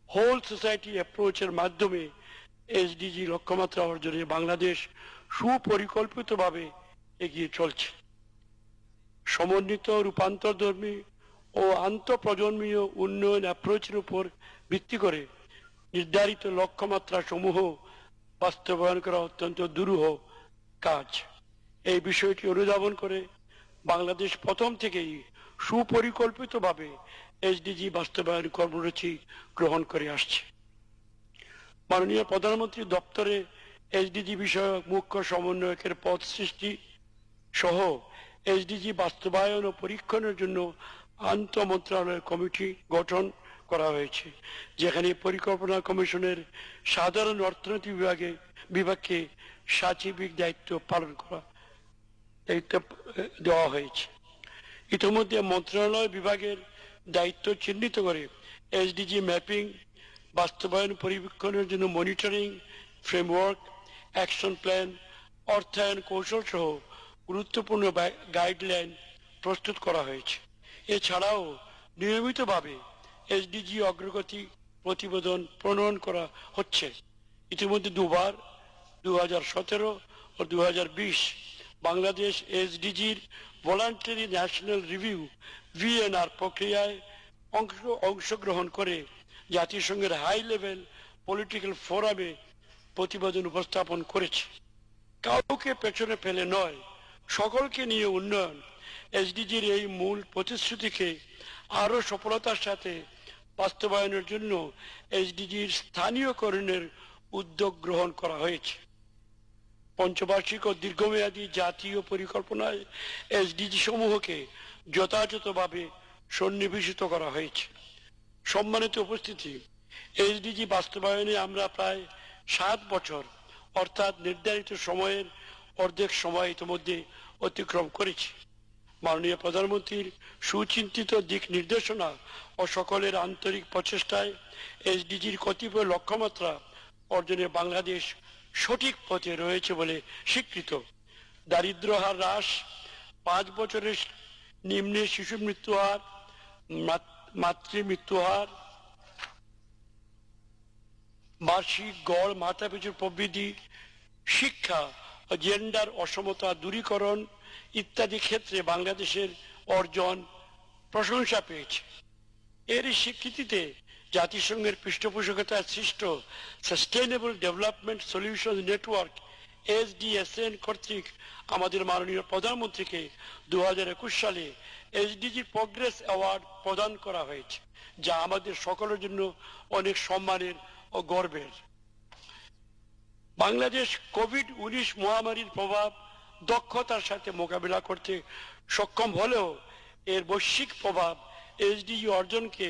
হোল সোসাইটি অ্যাপ্রোচের মাধ্যমে এসডিজি লক্ষ্যমাত্রা অর্জনে বাংলাদেশ সুপরিকল্পিতভাবে এগিয়ে চলছে। সমন্বিত রূপান্তরধর্মী ও আন্তঃপ্রজন্মীয় উন্নয়ন অ্যাপ্রোচের উপর ভিত্তি করে নির্ধারিত লক্ষ্যমাত্রা সমূহ বাস্তবায়ন করা অত্যন্ত দুরূহ কাজ। এই বিষয়টি অনুধাবন করে বাংলাদেশ প্রথম থেকেই সুপরিকল্পিতভাবে এসডিজি বাস্তবায়ন কর্মসূচি গ্রহণ করে আসছে। মাননীয় প্রধানমন্ত্রী দপ্তরে এসডিজি বিষয়ক মুখ্য সমন্বয়কের পদ সৃষ্টি সহ এসডিজি বাস্তবায়ন ও পরীক্ষণের জন্য আন্তঃমন্ত্রণালয় কমিটি গঠন করা হয়েছে, যেখানে পরিকল্পনা কমিশনের সাধারণ অর্থনীতি বিভাগকে সাচিবিক দায়িত্ব দেওয়া হয়েছে। ইতিমধ্যে মন্ত্রণালয় বিভাগের দায়িত্ব চিহ্নিত করে এসডিজি ম্যাপিং, বাস্তবায়ন পরিবীক্ষণের জন্য মনিটরিং ফ্রেমওয়ার্ক, অ্যাকশন প্ল্যান, অর্থায়ন কৌশল সহ গুরুত্বপূর্ণ গাইডলাইন প্রস্তুত করা হয়েছে। এছাড়াও নিয়মিতভাবে এসডিজি অগ্রগতি প্রতিবেদন প্রণয়ন করা হচ্ছে। ইতিমধ্যে দুবার 2017 ও 2020 বাংলাদেশ এসডিজির ভলান্টারি ন্যাশনাল রিভিউ VNR প্রক্রিয়ায় অংশগ্রহণ করে জাতিসংঘের হাই লেভেল পলিটিক্যাল ফোরামে প্রতিবেদন উপস্থাপন করেছে। কাউকে পেছনে ফেলে নয়, সকলকে নিয়ে উন্নয়ন এসডিজির এই মূল প্রতিশ্রুতিকে আরো সফলতার সাথে বাস্তবায়নের জন্য এসডিজির স্থানীয়করণের উদ্যোগ গ্রহণ করা হয়েছে। পঞ্চবার্ষিক ও দীর্ঘমেয়াদী জাতীয় পরিকল্পনায় এসডিজি সমূহকে যথাযথভাবে সন্নিবেশিত করা হয়েছে। সম্মানিত উপস্থিতি, এসডিজি বাস্তবায়নে আমরা প্রায় 7 বছর অর্থাৎ নির্ধারিত সময়ের অর্ধেক সময় ইতিমধ্যে অতিক্রম করেছি। মাননীয় প্রধানমন্ত্রীর সুচিন্তিত দিক নির্দেশনা ও সকলের আন্তরিক প্রচেষ্টায় এসডিজির কতিপয় লক্ষ্যমাত্রা অর্জনে বাংলাদেশ সঠিক পথে রয়েছে বলে স্বীকৃত। দারিদ্র হার হ্রাস, 5 বছরের নিম্নে শিশু মৃত্যু হার, মাতৃ মৃত্যু হার, বার্ষিক গড় মাথাপিছু প্রবৃদ্ধি, শিক্ষা ও জেন্ডার অসমতা দূরীকরণ ইত্যাদি ক্ষেত্রে বাংলাদেশের অর্জন প্রশংসা পেয়েছে। এর স্বীকৃতিতে জাতিসংঘের পৃষ্ঠপোষকতায় সৃষ্ট sustainable development solution network SDSN কর্তৃক আমাদের মাননীয় প্রধানমন্ত্রীকে 2021 সালে এসডিজি প্রগ্রেস অ্যাওয়ার্ড প্রদান করা হয়েছে, যা আমাদের সকলের জন্য অনেক সম্মানের ও গর্বের। বাংলাদেশ কোভিড-19 মহামারীর প্রভাব দক্ষতার সাথে মোকাবিলা করতে সক্ষম হলেও এর বৈশ্বিক প্রভাব এসডিজি অর্জনকে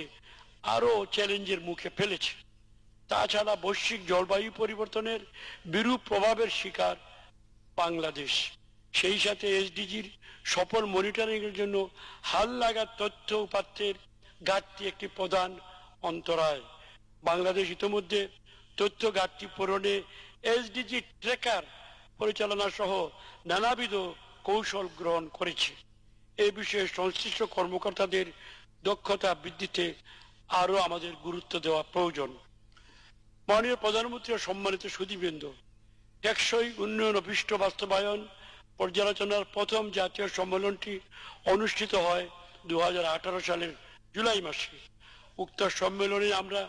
আরো চ্যালেঞ্জের মুখে ফেলেছে। তাছাড়া বৈশ্বিক জলবায়ু পরিবর্তনের বিরূপ প্রভাবের শিকার বাংলাদেশ। সেই সাথে এসডিজির সফল মনিটরিং এর জন্য হালনাগাদ তথ্য উপাত্তের ঘাটতি একটি প্রধান অন্তরায়। বাংলাদেশ ইতিমধ্যে তথ্য ঘাটতি পূরণে এসডিজি ট্র্যাকার পরিচালনা সহ নানাবিধ কৌশল গ্রহণ করেছে। এ বিষয়ে সংশ্লিষ্ট কর্মকর্তাদের দক্ষতা বৃদ্ধিতে আরো আমাদের গুরুত্ব দেওয়া প্রয়োজন। মাননীয় প্রধানমন্ত্রী ও সম্মানিত সুধীবৃন্দ, টেকসই উন্নয়ন অভিষ্ট বাস্তবায়ন পর্যালোচনার প্রথম জাতীয় সম্মেলনটি অনুষ্ঠিত হয় 2018 সালের জুলাই মাসে। উক্ত সম্মেলনে আমরা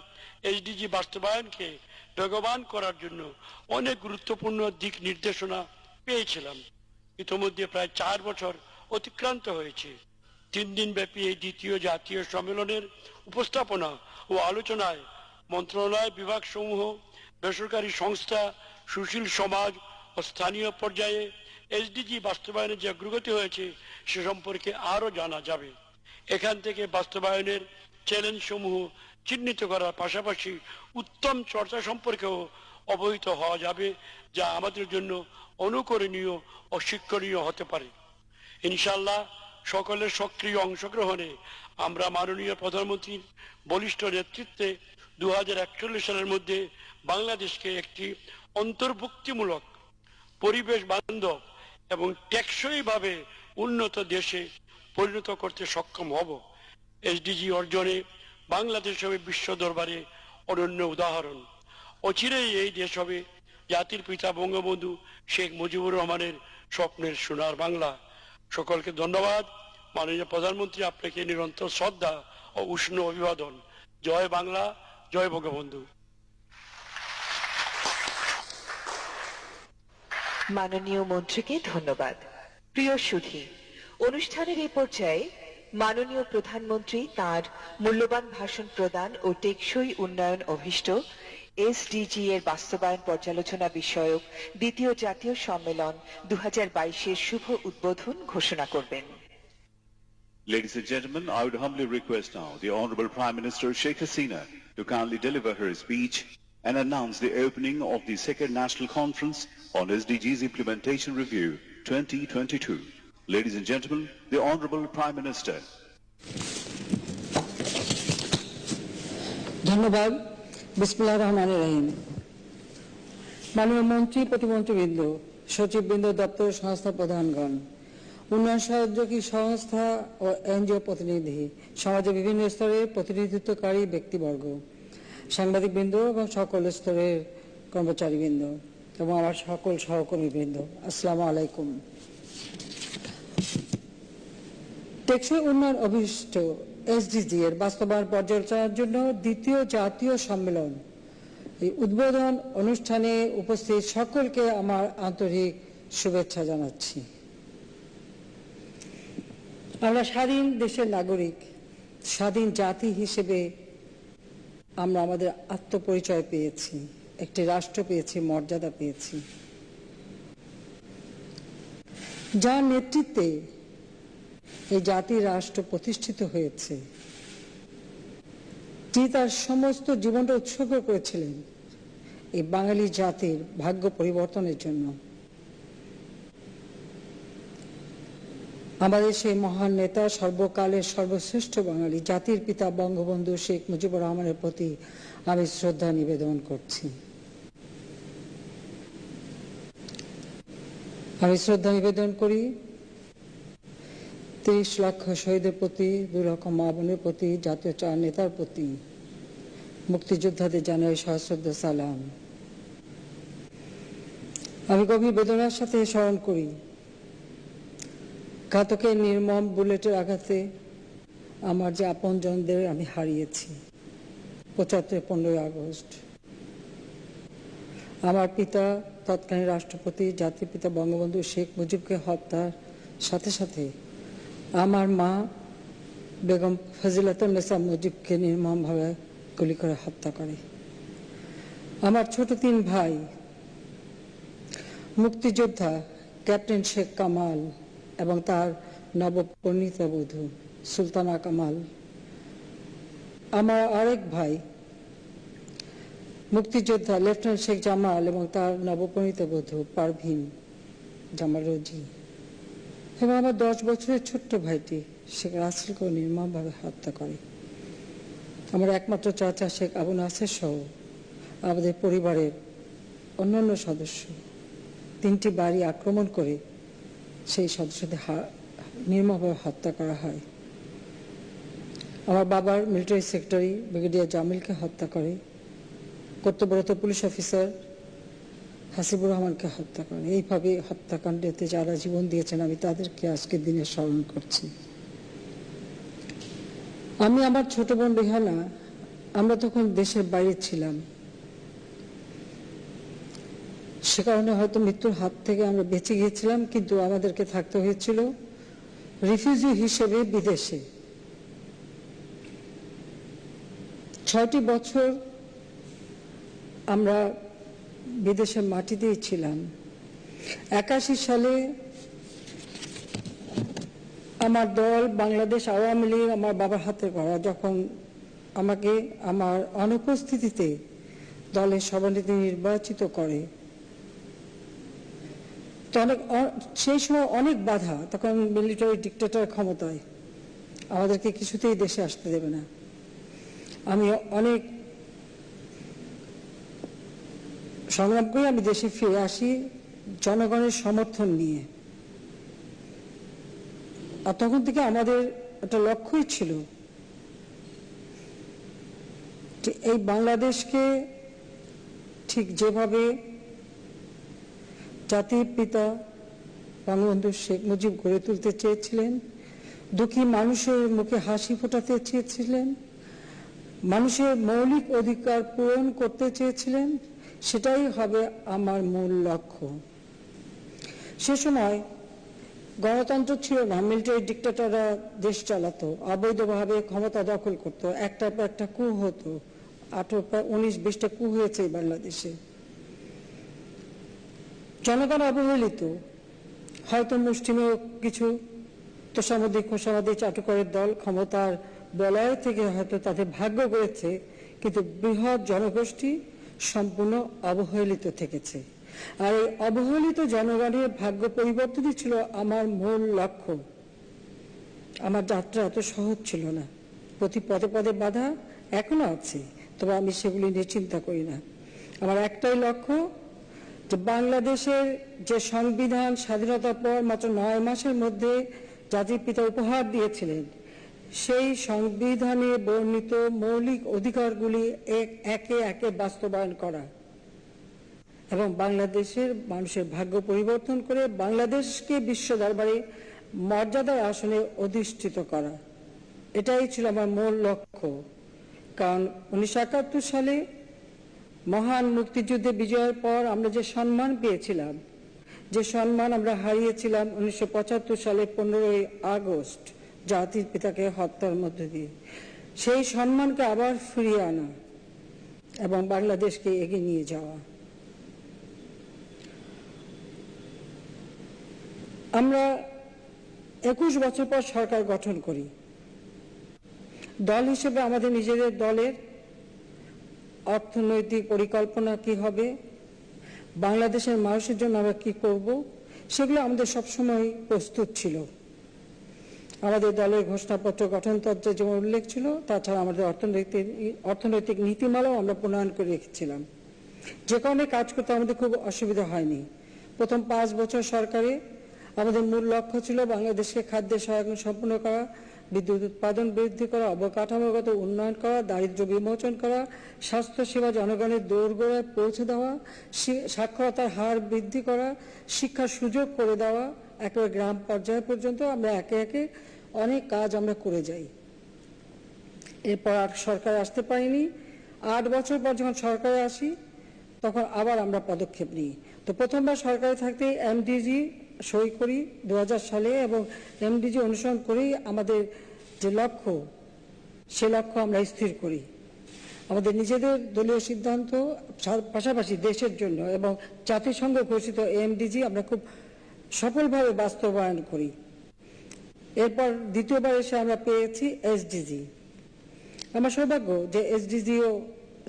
এসডিজি বাস্তবায়নকে বেগবান করার জন্য অনেক গুরুত্বপূর্ণ দিক নির্দেশনা পেয়েছিলাম। ইতিমধ্যে প্রায় 4 বছর অতিক্রান্ত হয়েছে। 3 দিন ব্যাপী এই দ্বিতীয় জাতীয় সম্মেলনের উপস্থাপনা ও আলোচনায় মন্ত্রণালয় বিভাগ সমূহ, বেসরকারি সংস্থা, সুশীল সমাজ ও স্থানীয় পর্যায়ে এসডিজি বাস্তবায়নের যে অগ্রগতি হয়েছে সে সম্পর্কে আরো জানা যাবে। এখান থেকে বাস্তবায়নের চ্যালেঞ্জ সমূহ চিহ্নিত করার পাশাপাশি উত্তম চর্চা সম্পর্কেও অবহিত হওয়া যাবে, যা আমাদের জন্য অনুকরণীয় ও শিক্ষণীয় হতে পারে। ইনশাআল্লাহ সকলের সক্রিয় অংশগ্রহণে আমরা মাননীয় প্রধানমন্ত্রীর বলিষ্ঠ নেতৃত্বে 2041 সালের মধ্যে বাংলাদেশকে একটি অন্তর্ভুক্তিমূলক, পরিবেশ বান্ধব এবং টেকসইভাবে উন্নত দেশে পরিণত করতে সক্ষম হব। এসডিজি অর্জনে বাংলাদেশ হবে বিশ্ব দরবারে অনন্য উদাহরণ। অচিরেই এই দেশ হবে জাতির পিতা বঙ্গবন্ধু শেখ মুজিবুর রহমানের স্বপ্নের সোনার বাংলা। সকলকে ধন্যবাদ। মাননীয় প্রধানমন্ত্রী, আপনাকে নিরন্তর শ্রদ্ধা ও উষ্ণ অভিবাদন। জয় বাংলা, জয় বঙ্গবন্ধু। মাননীয় মন্ত্রীকে ধন্যবাদ। প্রিয় সুধী, অনুষ্ঠানের এই পর্যায়ে মাননীয় প্রধানমন্ত্রী তার মূল্যবান ভাষণ প্রদান ও টেকসই উন্নয়ন অভিষ্ট এসডিজি এর বাস্তবায়ন পর্যালোচনা বিষয়ক দ্বিতীয় জাতীয় সম্মেলন 2022-এর শুভ উদ্বোধন ঘোষণা করবেন। Ladies and gentlemen, I would humbly request now the Honorable Prime Minister Sheikh Hasina to kindly deliver her speech and announce the opening of the Second National Conference on SDGs Implementation Review 2022. Ladies and gentlemen, the Honorable Prime Minister. ধন্যবাদ। বিসমিল্লাহির রহমানির রহিম। মাননীয় মন্ত্রী, প্রতিমন্ত্রীবৃন্দ, সচিববৃন্দ, দপ্তর সংস্থা প্রধানগণ, উন্নয়ন সহযোগী সংস্থা ও এনজিও প্রতিনিধি, সমাজের বিভিন্ন স্তরের প্রতিনিধিত্বকারী ব্যক্তিবর্গ, সাংবাদিকবৃন্দ এবং সকল স্তরের কর্মচারীবৃন্দ এবং আমার সকল সহকর্মীবৃন্দ, আসসালামু আলাইকুম। টেকসই উন্নয়ন অভিষ্ট এসডিজি এর বাস্তবায়ন পর্যালোচনার জন্য দ্বিতীয় জাতীয় সম্মেলন এই উদ্বোধন অনুষ্ঠানে উপস্থিত সকলকে আমার আন্তরিক শুভেচ্ছা জানাচ্ছি। আমরা স্বাধীন দেশের নাগরিক, স্বাধীন জাতি হিসেবে আমরা আমাদের আত্মপরিচয় পেয়েছি, একটি রাষ্ট্র পেয়েছি, মর্যাদা পেয়েছি, যার নেতৃত্বে এই জাতি রাষ্ট্র প্রতিষ্ঠিত হয়েছে। তিনি তার সমস্ত জীবনটা উৎসর্গ করেছিলেন এই বাঙালি জাতির ভাগ্য পরিবর্তনের জন্য। আমাদের সেই মহান নেতা, সর্বকালের সর্বশ্রেষ্ঠ বাঙালি জাতির পিতা বঙ্গবন্ধু শেখ মুজিবুর রহমানের প্রতি আমি শ্রদ্ধা নিবেদন করছি। আমি শ্রদ্ধা নিবেদন করি 30 লক্ষ শহীদের প্রতি, 2 লক্ষ মা বোনের প্রতি, জাতীয় 4 নেতার প্রতি, মুক্তিযোদ্ধাদের জানাই সশ্রদ্ধ সালাম। আমি গভীর বেদনার সাথে স্মরণ করি ঘাতকের নির্মম বুলেটের আঘাতে আমার যে আপনজনদের আমি হারিয়েছি 15 আগস্ট। আমার পিতা, তৎকালীন রাষ্ট্রপতি, জাতির পিতা বঙ্গবন্ধু শেখ মুজিবকে হত্যার সাথে সাথে আমার মা বেগম ফজিলাতুন্নেসা মুজিবকে নির্মমভাবে গুলি করে হত্যা করে। আমার ছোট 3 ভাই মুক্তিযোদ্ধা ক্যাপ্টেন শেখ কামাল এবং তার নবপরিণীত বধূ সুলতানা কামাল, আমার আরেক ভাই মুক্তিযোদ্ধা লেফটেন্যান্ট শেখ জামাল এবং তার নবপরিণীত বধূ পারভিন জামাল রোজি, এবং আমার 10 বছরের ছোট্ট ভাইটি শেখ রাসেলকেও নির্মমভাবে হত্যা করে। আমার একমাত্র চাচা শেখ আবু নাসের সহ আমাদের পরিবারের অন্যান্য সদস্য 3টি বাড়ি আক্রমণ করে সেই সদস্যদের নির্মমভাবে হত্যা করা হয়। আমার বাবার মিলিটারি সেক্রেটারি ব্রিগেডিয়ার জামিলকে হত্যা করে, কর্তব্যরত পুলিশ অফিসার হাসিবুর রহমানকে হত্যা করে। এইভাবে হত্যাকাণ্ডেতে যারা জীবন দিয়েছেন আমি তাদেরকে আজকের দিনে স্মরণ করছি। আমি, আমার ছোট বোন রেহানা, আমরা তখন দেশের বাইরে ছিলাম। সে কারণে হয়তো মৃত্যুর হাত থেকে আমরা বেঁচে গিয়েছিলাম, কিন্তু আমাদেরকে থাকতে হয়েছিল রিফিউজি হিসেবে বিদেশে। 6টি বছর আমরা বিদেশের মাটিতেই ছিলাম। 81 সালে আমার দল বাংলাদেশ আওয়ামী লীগ আমার বাবার হাতে গড়া যখন আমাকে আমার অনুপস্থিতিতে দলের সভানেত্রী নির্বাচিত করে, তো সেই সময় অনেক বাধা, তখন মিলিটারি ডিক্টেটর ক্ষমতায়, আমাদেরকে কিছুতেই দেশে আসতে দেবে না। আমি অনেক সংগ্রাম করে আমি দেশে ফিরে আসি জনগণের সমর্থন নিয়ে। আর তখন থেকে আমাদের একটা লক্ষ্যই ছিল যে এই বাংলাদেশকে ঠিক যেভাবে জাতির পিতা বঙ্গবন্ধু শেখ মুজিব গড়ে তুলতে চেয়েছিলেন, দুঃখী মানুষের মুখে হাসি ফোটাতে চেয়েছিলেন, মানুষের মৌলিক অধিকার পূরণ করতে চেয়েছিলেন, সেটাই হবে আমার মূল লক্ষ্য। সে সময় গণতন্ত্র ছিল না, মিলিটারি ডিক্টেটররা দেশ চালাতো, অবৈধভাবে ক্ষমতা দখল করতো, একটার পর একটা কু হতো। 19-20টা কু হয়েছে বাংলাদেশে। জনগণ অবহেলিত, হয়তো মুষ্টিমেয় কিছু তোষামোদী খোসামোদী চাটুকারের দল ক্ষমতার বলয় থেকে হয়তো তাদের ভাগ্য গড়েছে, কিন্তু বৃহৎ জনগোষ্ঠী সম্পূর্ণ অবহেলিত থেকেছে। আর এই অবহেলিত জনগণের ভাগ্য পরিবর্তনই ছিল আমার মূল লক্ষ্য। আমার যাত্রা এত সহজ ছিল না, প্রতি পদে পদে বাধা এখনো আছে, তবে আমি সেগুলি নিয়ে চিন্তা করি না। আমার একটাই লক্ষ্য যে বাংলাদেশের যে সংবিধান স্বাধীনতার পর মাত্র 9 মাসের মধ্যে জাতির পিতা উপহার দিয়েছিলেন, সেই সংবিধানে বর্ণিত মৌলিক অধিকারগুলি একে একে বাস্তবায়ন করা এবং বাংলাদেশের মানুষের ভাগ্য পরিবর্তন করে বাংলাদেশকে বিশ্ব দরবারে মর্যাদার আসনে অধিষ্ঠিত করা, এটাই ছিল আমার মূল লক্ষ্য। কারণ 1971 সালে মহান মুক্তিযুদ্ধে বিজয়ের পর আমরা যে সম্মান পেয়েছিলাম, যে সম্মান আমরা হারিয়েছিলাম 1975 সালে 15ই আগস্ট জাতির পিতাকে হত্যার মধ্য দিয়ে, সেই সম্মানকে আবার ফিরিয়ে আনা এবং বাংলাদেশকে এগিয়ে নিয়ে যাওয়া। আমরা 21 বছর পর সরকার গঠন করি। দল হিসেবে আমাদের নিজেদের দলের অর্থনৈতিক পরিকল্পনা কি হবে, বাংলাদেশের মানুষের জন্য আমরা কি করব, সেগুলো আমাদের সবসময় প্রস্তুত ছিল। আমাদের দলের ঘোষণাপত্র গঠনতন্ত্রে যেমন উল্লেখ ছিল, তাছাড়া আমাদের অর্থনৈতিক নীতিমালাও আমরা প্রণয়ন করে রেখেছিলাম। যে কারণে কাজ করতে আমাদের খুব অসুবিধা হয়নি। প্রথম 5 বছর সরকারে আমাদের মূল লক্ষ্য ছিল বাংলাদেশকে খাদ্যের স্বয়ং সম্পূর্ণ করা, বিদ্যুৎ উৎপাদন বৃদ্ধি করা, অবকাঠামোগত উন্নয়ন করা, দারিদ্র্য বিমোচন করা, স্বাস্থ্যসেবা জনগণের দোরগোড়ায় পৌঁছে দেওয়া, সাক্ষরতার হার বৃদ্ধি করা, শিক্ষার সুযোগ করে দেওয়া, একেবারে গ্রাম পর্যায় পর্যন্ত আমরা একে একে অনেক কাজ আমরা করে যাই। এরপর আর সরকার আসতে পারিনি। 8 বছর পর যখন সরকারে আসি, তখন আবার আমরা পদক্ষেপ নিই। তো প্রথমবার সরকারে থাকতে এমডিজি সই করি 2000 সালে, এবং এমডিজি অনুসরণ করেই আমাদের যে লক্ষ্য, সে লক্ষ্য আমরা স্থির করি। আমাদের নিজেদের দলীয় সিদ্ধান্ত পাশাপাশি দেশের জন্য এবং জাতিসংঘ ঘোষিত এমডিজি আমরা খুব সফলভাবে বাস্তবায়ন করি। এরপর দ্বিতীয়বার এসে আমরা পেয়েছি এসডিজি। আমার সৌভাগ্য যে এসডিজিও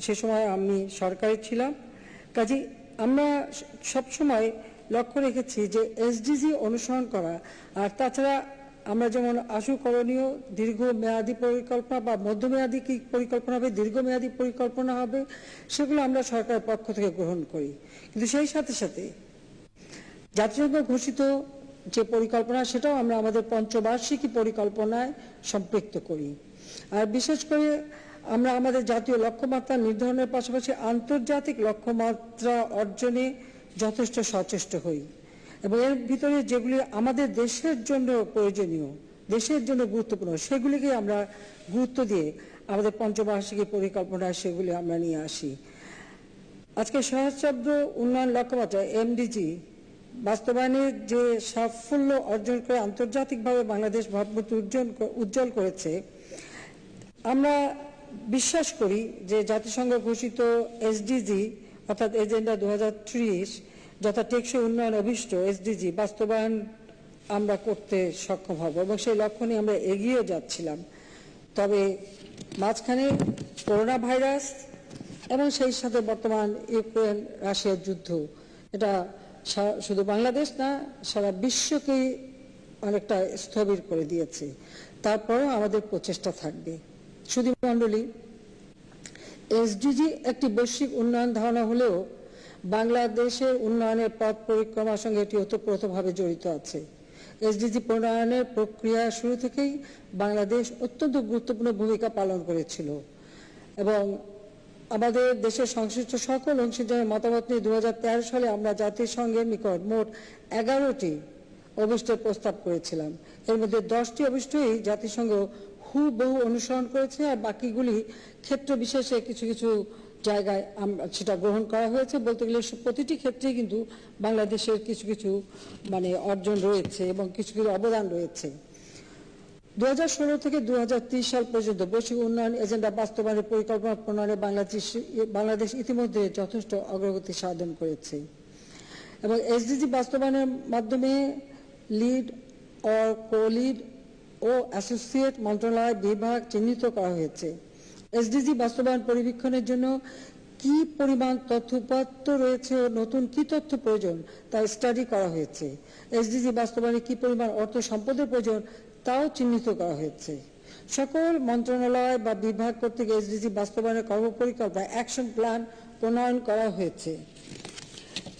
সে সময় আমি সরকারে ছিলাম, কাজে আমরা সবসময় লক্ষ্য রেখেছি যে এসডিজি অনুসরণ করা। আর তাছাড়া আমরা যেমন আশু করণীয় দীর্ঘমেয়াদী পরিকল্পনা বা মধ্যমেয়াদী কি পরিকল্পনা হবে, দীর্ঘমেয়াদী পরিকল্পনা হবে, সেগুলো আমরা সরকারের পক্ষ থেকে গ্রহণ করি। কিন্তু সেই সাথে সাথে জাতিসংঘ ঘোষিত যে পরিকল্পনা, সেটাও আমরা আমাদের পঞ্চবার্ষিকী পরিকল্পনায় সম্পৃক্ত করি। আর বিশেষ করে আমরা আমাদের জাতীয় লক্ষ্যমাত্রা নির্ধারণের পাশাপাশি আন্তর্জাতিক লক্ষ্যমাত্রা অর্জনে যথেষ্ট সচেষ্ট হই, এবং এর ভিতরে যেগুলি আমাদের দেশের জন্য প্রয়োজনীয়, দেশের জন্য গুরুত্বপূর্ণ, সেগুলিকে আমরা গুরুত্ব দিয়ে আমাদের পঞ্চবার্ষিকী পরিকল্পনায় সেগুলি আমরা নিয়ে আসি। আজকে সহস্রাব্দ উন্নয়ন লক্ষ্যমাত্রা এমডিজি বাস্তবায়নের যে সাফল্য অর্জন করে আন্তর্জাতিকভাবে বাংলাদেশ ভাবমূর্তি উজ্জ্বল করেছে, আমরা বিশ্বাস করি যে জাতিসংঘ ঘোষিত এসডিজি অর্থাৎ এজেন্ডা 2030 যথা টেকসই উন্নয়ন অভিষ্ট এসডিজি বাস্তবায়ন আমরা করতে সক্ষম হব, এবং সেই লক্ষ্য নিয়ে আমরা এগিয়ে যাচ্ছিলাম। তবে মাঝখানে করোনা ভাইরাস এবং সেই সাথে বর্তমান ইউক্রেন রাশিয়ার যুদ্ধ, এটা শুধু বাংলাদেশ না, সারা বিশ্বকেই অনেকটা স্থবির করে দিয়েছে। তারপরেও আমাদের প্রচেষ্টা থাকবে। সুধীমণ্ডলী, এসডিজি একটি বৈশ্বিক উন্নয়ন ধারণা হলেও বাংলাদেশের উন্নয়নের পথ পরিক্রমার সঙ্গে এটি ওতপ্রোতভাবে জড়িত আছে। এসডিজি প্রণয়নের প্রক্রিয়া শুরু থেকেই বাংলাদেশ অত্যন্ত গুরুত্বপূর্ণ ভূমিকা পালন করেছিল এবং আমাদের দেশের সংশ্লিষ্ট সকল অংশীদারের মতামত নিয়ে 2013 সালে আমরা জাতিসংঘের নিকট মোট 11টি অভিষ্টের প্রস্তাব করেছিলাম। এর মধ্যে 10টি অভিষ্টই জাতিসংঘ হুবহু অনুসরণ করেছে, আর বাকিগুলি ক্ষেত্র বিশেষে কিছু কিছু জায়গায় সেটা গ্রহণ করা হয়েছে। বলতে গেলে প্রতিটি ক্ষেত্রে কিন্তু বাংলাদেশের কিছু কিছু অর্জন রয়েছে এবং কিছু কিছু অবদান রয়েছে। 2016 থেকে 2030 সাল পর্যন্ত বৈশ্বিক উন্নয়ন এজেন্ডা বাস্তবায়নের পরিকল্পনা প্রণয়নে বাংলাদেশ ইতিমধ্যে যথেষ্ট অগ্রগতি সাধন করেছে এবং এসডিজি বাস্তবায়নের মাধ্যমে লিড ও কো-লিড ও অ্যাসোসিয়েট মন্ত্রণালয় বিভাগ চিহ্নিত করা হয়েছে। এসডিজি বাস্তবায়ন পরিবীক্ষণের জন্য কি পরিমাণ তথ্য উপাত্ত রয়েছে ও নতুন কি তথ্য প্রয়োজন তা স্টাডি করা হয়েছে। এসডিজি বাস্তবায়নে কি পরিমাণ অর্থ সম্পদের প্রয়োজন তাও চিহ্নিত করা হয়েছে। সকল মন্ত্রণালয় বা বিভাগ কর্তৃক এসডিজি বাস্তবায়নের কর্মপরিকল্পনা অ্যাকশন প্ল্যান প্রণয়ন করা হয়েছে।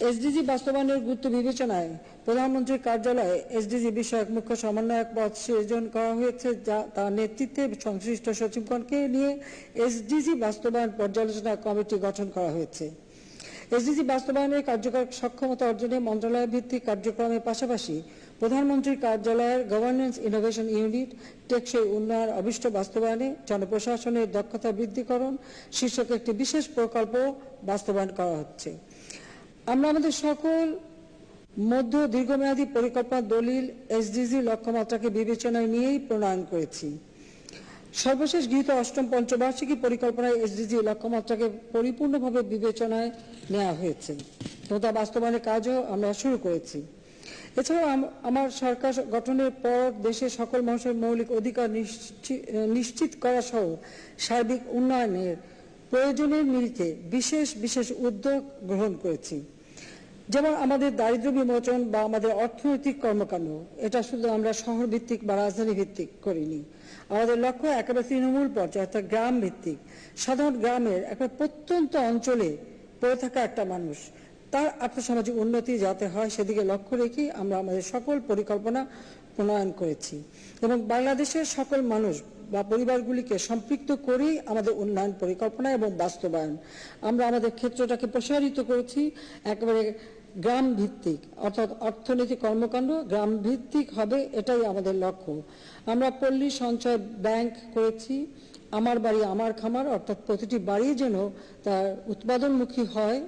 এসডিজি বাস্তবায়নের গুরুত্ব বিবেচনায় প্রধানমন্ত্রীর কার্যালয়ে এসডিজি বিষয়ক মুখ্য সমন্বয়ক পদ সৃজন করা হয়েছে, যা তার নেতৃত্বে সংশ্লিষ্ট সচিবগণকে নিয়ে এসডিজি বাস্তবায়ন পর্যালোচনা কমিটি গঠন করা হয়েছে। এসডিজি বাস্তবায়নের কার্যকর সক্ষমতা অর্জনে মন্ত্রণালয় ভিত্তিক কার্যক্রমের পাশাপাশি প্রধানমন্ত্রীর কার্যালয়ের গভর্নেন্স ইনোভেশন ইউনিট টেকসই উন্নয়ন অভিষ্ট বাস্তবায়নে জনপ্রশাসনের দক্ষতা বৃদ্ধিকরণ শীর্ষক একটি বিশেষ প্রকল্প বাস্তবায়ন করা হচ্ছে। আমরা আমাদের সকল মধ্য দীর্ঘমেয়াদী পরিকল্পনা দলিল এসডিজি লক্ষ্যমাত্রাকে বিবেচনায় নিয়েই প্রণয়ন করেছি। সর্বশেষ গৃহীত অষ্টম পঞ্চবার্ষিকী পরিকল্পনায় এসডিজি লক্ষ্যমাত্রাকে পরিপূর্ণভাবে বিবেচনায় নেওয়া হয়েছে এবং তা বাস্তবায়নের কাজও আমরা শুরু করেছি। এছাড়াও আমার সরকার গঠনের পর দেশের সকল মানুষের মৌলিক অধিকার নিশ্চিত করা সহ সার্বিক উন্নয়নের প্রয়োজনের নিরিখে বিশেষ বিশেষ উদ্যোগ গ্রহণ করেছি। যেমন আমাদের দারিদ্র্য বিমোচন বা আমাদের অর্থনৈতিক কর্মকাণ্ড, এটা শুধু আমরা শহর ভিত্তিক বা রাজধানী ভিত্তিক করিনি। আমাদের লক্ষ্য একেবারে তৃণমূল পর্যায়ে অর্থাৎ গ্রাম ভিত্তিক, সাধারণ গ্রামের একটা প্রত্যন্ত অঞ্চলে পড়ে থাকা একটা মানুষ, তার আর্থসামাজিক উন্নতি যাতে হয় সেদিকে লক্ষ্য রেখেই আমরা আমাদের সকল পরিকল্পনা প্রণয়ন করেছি এবং বাংলাদেশের সকল মানুষ বা পরিবারগুলিকে সম্পৃক্ত করেই আমাদের উন্নয়ন পরিকল্পনা এবং বাস্তবায়ন। আমরা আমাদের ক্ষেত্রটাকে প্রসারিত করেছি একেবারে গ্রাম ভিত্তিক, অর্থাৎ অর্থনৈতিক কর্মকাণ্ড গ্রাম ভিত্তিক হবে, এটাই আমাদের লক্ষ্য। আমরা পল্লী সঞ্চয় ব্যাংক করেছি, আমার বাড়ি আমার খামার, অর্থাৎ প্রতিটি বাড়ি যেন তার উৎপাদনমুখী হয়,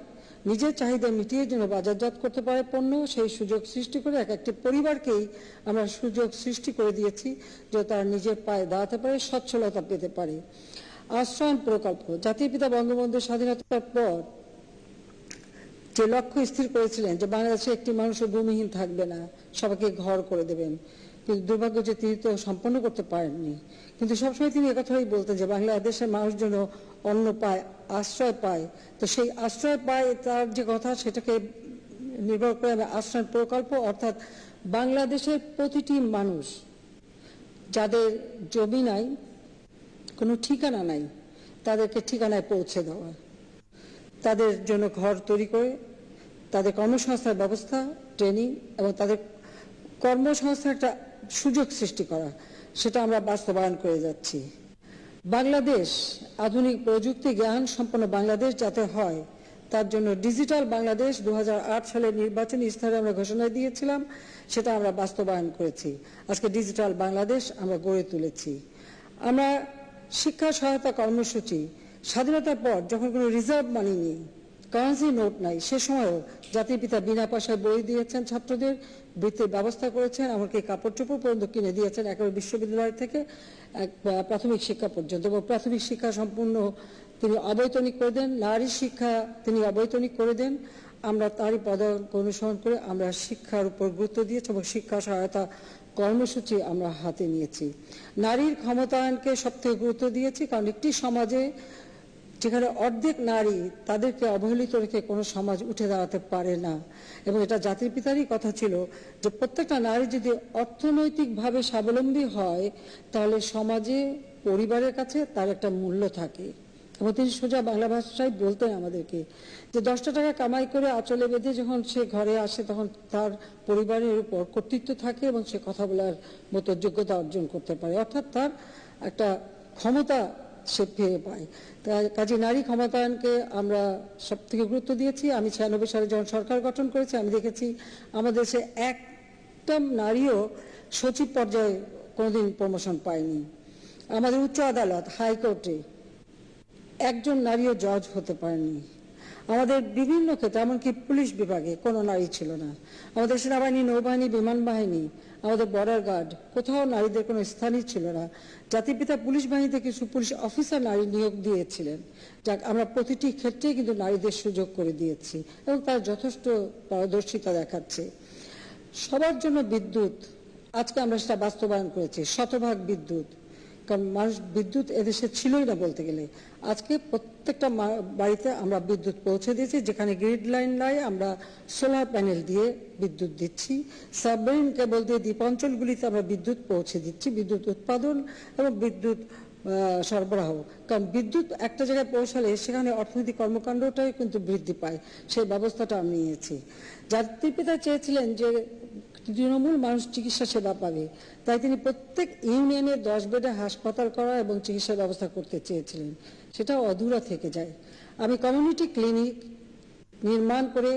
নিজের চাহিদা মিটিয়ে যেন বাজারজাত করতে পারে পণ্য, সেই সুযোগ সৃষ্টি করে এক একটি পরিবারকেই আমরা সুযোগ সৃষ্টি করে দিয়েছি যে তার নিজের পায়ে দাঁড়াতে পারে, সচ্ছলতা পেতে পারে। আশ্রয়ণ প্রকল্প, জাতির পিতা বঙ্গবন্ধু স্বাধীনতার পর যে লক্ষ্য স্থির করেছিলেন যে বাংলাদেশে একটি মানুষও ভূমিহীন থাকবে না, সবাইকে ঘর করে দেবেন, কিন্তু দুর্ভাগ্য যে তিনি তো সম্পন্ন করতে পারেননি। কিন্তু সবসময় তিনি একথাই বলতেন যে বাংলাদেশের মানুষ যেন অন্ন পায়, আশ্রয় পায়। তো সেই আশ্রয় পায় তার যে কথা, সেটাকে নির্ভর করে আশ্রয় প্রকল্প, অর্থাৎ বাংলাদেশের প্রতিটি মানুষ যাদের জমি নাই, কোনো ঠিকানা নাই, তাদেরকে ঠিকানায় পৌঁছে দেওয়া, তাদের জন্য ঘর তৈরি করে তাদের কর্মসংস্থানের ব্যবস্থা, ট্রেনিং এবং তাদের কর্মসংস্থানের একটা সুযোগ সৃষ্টি করা, সেটা আমরা বাস্তবায়ন করে যাচ্ছি। বাংলাদেশ আধুনিক প্রযুক্তি জ্ঞান সম্পন্ন বাংলাদেশ যাতে হয়, তার জন্য ডিজিটাল বাংলাদেশ 2008 সালের নির্বাচনী ইস্তাহারে আমরা ঘোষণা দিয়েছিলাম, সেটা আমরা বাস্তবায়ন করেছি। আজকে ডিজিটাল বাংলাদেশ আমরা গড়ে তুলেছি। আমরা শিক্ষা সহায়তা কর্মসূচি, স্বাধীনতার পর যখন কোনো রিজার্ভ মানি নেই, কারেন্সি নোট নাই, সে সময়ও জাতির পিতা বিনা পয়সায় বই দিয়েছেন, ছাত্রদের বৃত্তির ব্যবস্থা করেছেন, এমনকি কাপড় চোপড় পর্যন্ত কিনে দিয়েছেন একেবারে বিশ্ববিদ্যালয় থেকে প্রাথমিক শিক্ষা পর্যন্ত। এবং প্রাথমিক শিক্ষা সম্পূর্ণ তিনি অবৈতনিক করে দেন, নারী শিক্ষা তিনি অবৈতনিক করে দেন। আমরা তারই পদাঙ্ক অনুসরণ করে আমরা শিক্ষার উপর গুরুত্ব দিয়েছি এবং শিক্ষা সহায়তা কর্মসূচি আমরা হাতে নিয়েছি। নারীর ক্ষমতায়নকে সবথেকে গুরুত্ব দিয়েছি, কারণ একটি সমাজে যেখানে অর্ধেক নারী, তাদেরকে অবহেলিত রেখে কোনো সমাজ উঠে দাঁড়াতে পারে না। এবং এটা জাতির পিতারই কথা ছিল যে প্রত্যেকটা নারী যদি অর্থনৈতিকভাবে স্বাবলম্বী হয় তাহলে সমাজে, পরিবারের কাছে তার একটা মূল্য থাকে। এবং তিনি সোজা বাংলা ভাষায় বলতেন আমাদেরকে যে 10টা টাকা কামাই করে আঁচলে বেঁধে যখন সে ঘরে আসে তখন তার পরিবারের উপর কর্তৃত্ব থাকে এবং সে কথা বলার মতো যোগ্যতা অর্জন করতে পারে, অর্থাৎ তার একটা ক্ষমতা সে ফিরে পায়। কাজে নারী ক্ষমতায়নকে আমরা সব থেকে গুরুত্ব দিয়েছি। আমি 96 সালে যখন সরকার গঠন করেছি আমি দেখেছি আমাদের দেশে একটা নারীও সচিব পর্যায়ে কোনোদিন প্রমোশন পায়নি। আমাদের উচ্চ আদালত, হাইকোর্টে একজন নারীও জজ হতে পারেনি। আমাদের বিভিন্ন ক্ষেত্রে, এমনকি পুলিশ বিভাগে কোনো নারী ছিল না। আমাদের সেনাবাহিনী, নৌবাহিনী, বিমান বাহিনী, আমাদের বর্ডার গার্ড, কোথাও নারীদের কোনো স্থানই ছিল না। জাতির পিতা পুলিশ বাহিনীতে কিছু পুলিশ অফিসার নারী নিয়োগ দিয়েছিলেন, যাক আমরা প্রতিটি ক্ষেত্রেই কিন্তু নারীদের সুযোগ করে দিয়েছি এবং তার যথেষ্ট পারদর্শিতা দেখাচ্ছে। সবার জন্য বিদ্যুৎ, আজকে আমরা সেটা বাস্তবায়ন করেছি, শতভাগ বিদ্যুৎ। কারণ মানুষ বিদ্যুৎ এদেশে ছিলই না বলতে গেলে। আজকে প্রত্যেকটা বাড়িতে আমরা বিদ্যুৎ পৌঁছে দিয়েছি। যেখানে গ্রিড লাইন নাই আমরা সোলার প্যানেল দিয়ে বিদ্যুৎ দিচ্ছি। সাবমেরিন কেবল দিয়ে দ্বীপাঞ্চলগুলিতে আমরা বিদ্যুৎ পৌঁছে দিচ্ছি, বিদ্যুৎ উৎপাদন এবং বিদ্যুৎ সরবরাহ। কারণ বিদ্যুৎ একটা জায়গায় পৌঁছালে সেখানে অর্থনৈতিক কর্মকাণ্ডটাই কিন্তু বৃদ্ধি পায়, সেই ব্যবস্থাটা আমি নিয়েছি। জাতির পিতা চেয়েছিলেন যে তৃণমূল মানুষ চিকিৎসা সেবা পাবে, তাই তিনি প্রত্যেক ইউনিয়নে 10 বেডে হাসপাতাল করা এবং চিকিৎসা ব্যবস্থা করতে চেয়েছিলেন। সেটাও অধুরা থেকে যায়। আমি কমিউনিটি ক্লিনিক নির্মাণ করে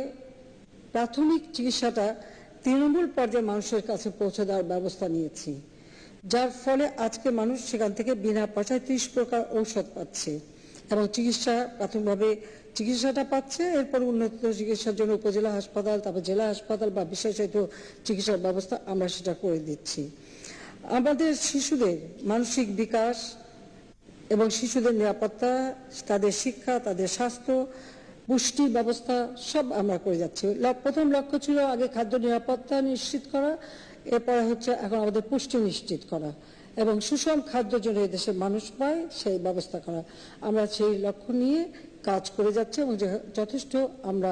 প্রাথমিক চিকিৎসাটা তৃণমূল পর্যায়ে মানুষের কাছে পৌঁছে দেওয়ার ব্যবস্থা নিয়েছি, যার ফলে আজকে মানুষ সেখান থেকে বিনা পয়সায় 30 প্রকার ঔষধ পাচ্ছে এবং চিকিৎসা প্রাথমিকভাবে চিকিৎসাটা পাচ্ছে। এরপর উন্নত চিকিৎসার জন্য উপজেলা হাসপাতাল, তারপর জেলা হাসপাতাল বা বিশেষায়িত চিকিৎসার ব্যবস্থা আমরা সেটা করে দিচ্ছি। আমাদের শিশুদের মানসিক বিকাশ এবং শিশুদের নিরাপত্তা, তাদের শিক্ষা, তাদের স্বাস্থ্য, পুষ্টি ব্যবস্থা সব আমরা করে যাচ্ছি। প্রথম লক্ষ্য ছিল আগে খাদ্য নিরাপত্তা নিশ্চিত করা, এরপরে হচ্ছে এখন আমাদের পুষ্টি নিশ্চিত করা এবং সুষম খাদ্য যেন দেশের মানুষ পায় সেই ব্যবস্থা করা। আমরা সেই লক্ষ্য নিয়ে কাজ করে যাচ্ছি এবং যথেষ্ট আমরা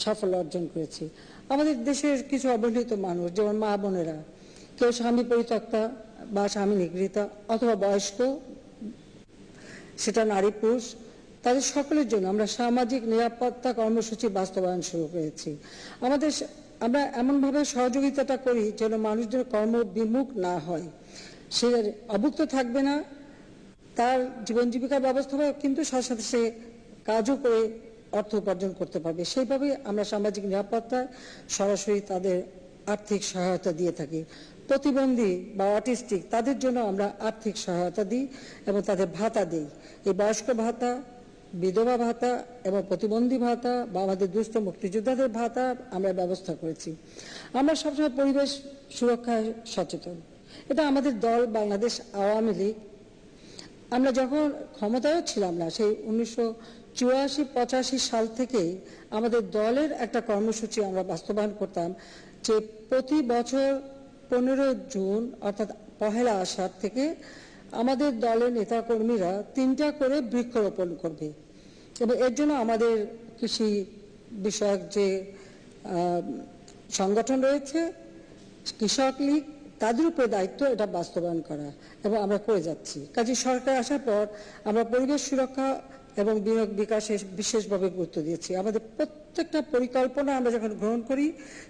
সাফল্য অর্জন করেছি। আমাদের দেশের কিছু অবহেলিত মানুষ, যেমন মা বোনেরা, কেউ স্বামী পরিত্যক্তা বা স্বামী নিগৃহীতা অথবা বয়স্ক, সেটা নারী পুরুষ, তাদের সকলের জন্য আমরা সামাজিক নিরাপত্তা কর্মসূচি বাস্তবায়ন শুরু করেছি। আমরা এমনভাবে সহযোগিতাটা করি যেন মানুষ যেন কর্মবিমুখ না হয়, সে অভুক্ত থাকবে না, তার জীবন জীবিকার ব্যবস্থা হবে, কিন্তু সাথে সাথে সে কাজও করে অর্থ উপার্জন করতে পারবে। সেইভাবে আমরা সামাজিক নিরাপত্তা সরাসরি তাদের আর্থিক সহায়তা দিয়ে থাকি। প্রতিবন্ধী বা অটিস্টিক তাদের জন্য আমরা আর্থিক সহায়তা দিই এবং তাদের ভাতা দিই। এই বয়স্ক ভাতা, বিধবা ভাতা এবং প্রতিবন্ধী ভাতা বা আমাদের দুস্থ মুক্তিযোদ্ধাদের ভাতা আমরা ব্যবস্থা করেছি। আমরা সবসময় পরিবেশ সুরক্ষায় সচেতন। এটা আমাদের দল বাংলাদেশ আওয়ামী লীগ, আমরা যখন ক্ষমতায়ও ছিলাম না, সেই 1984-85 সাল থেকেই আমাদের দলের একটা কর্মসূচি আমরা বাস্তবায়ন করতাম যে প্রতি বছর 15 জুন অর্থাৎ পহেলা আষাঢ় থেকে আমাদের দলের নেতাকর্মীরা 3টা করে বৃক্ষরোপণ করবে এবং এর জন্য আমাদের কৃষি বিষয়ক যে সংগঠন রয়েছে, কৃষক লীগ, তাদের উপরে দায়িত্ব এটা বাস্তবায়ন করা এবং আমরা করে যাচ্ছি। কাজে সরকার আসার পর আমরা পরিবেশ সুরক্ষা এবং বিনিয়োগ বিকাশে বিশেষভাবে গুরুত্ব দিয়েছি। আমাদের প্রত্যেকটা পরিকল্পনা আমরা যখন গ্রহণ করি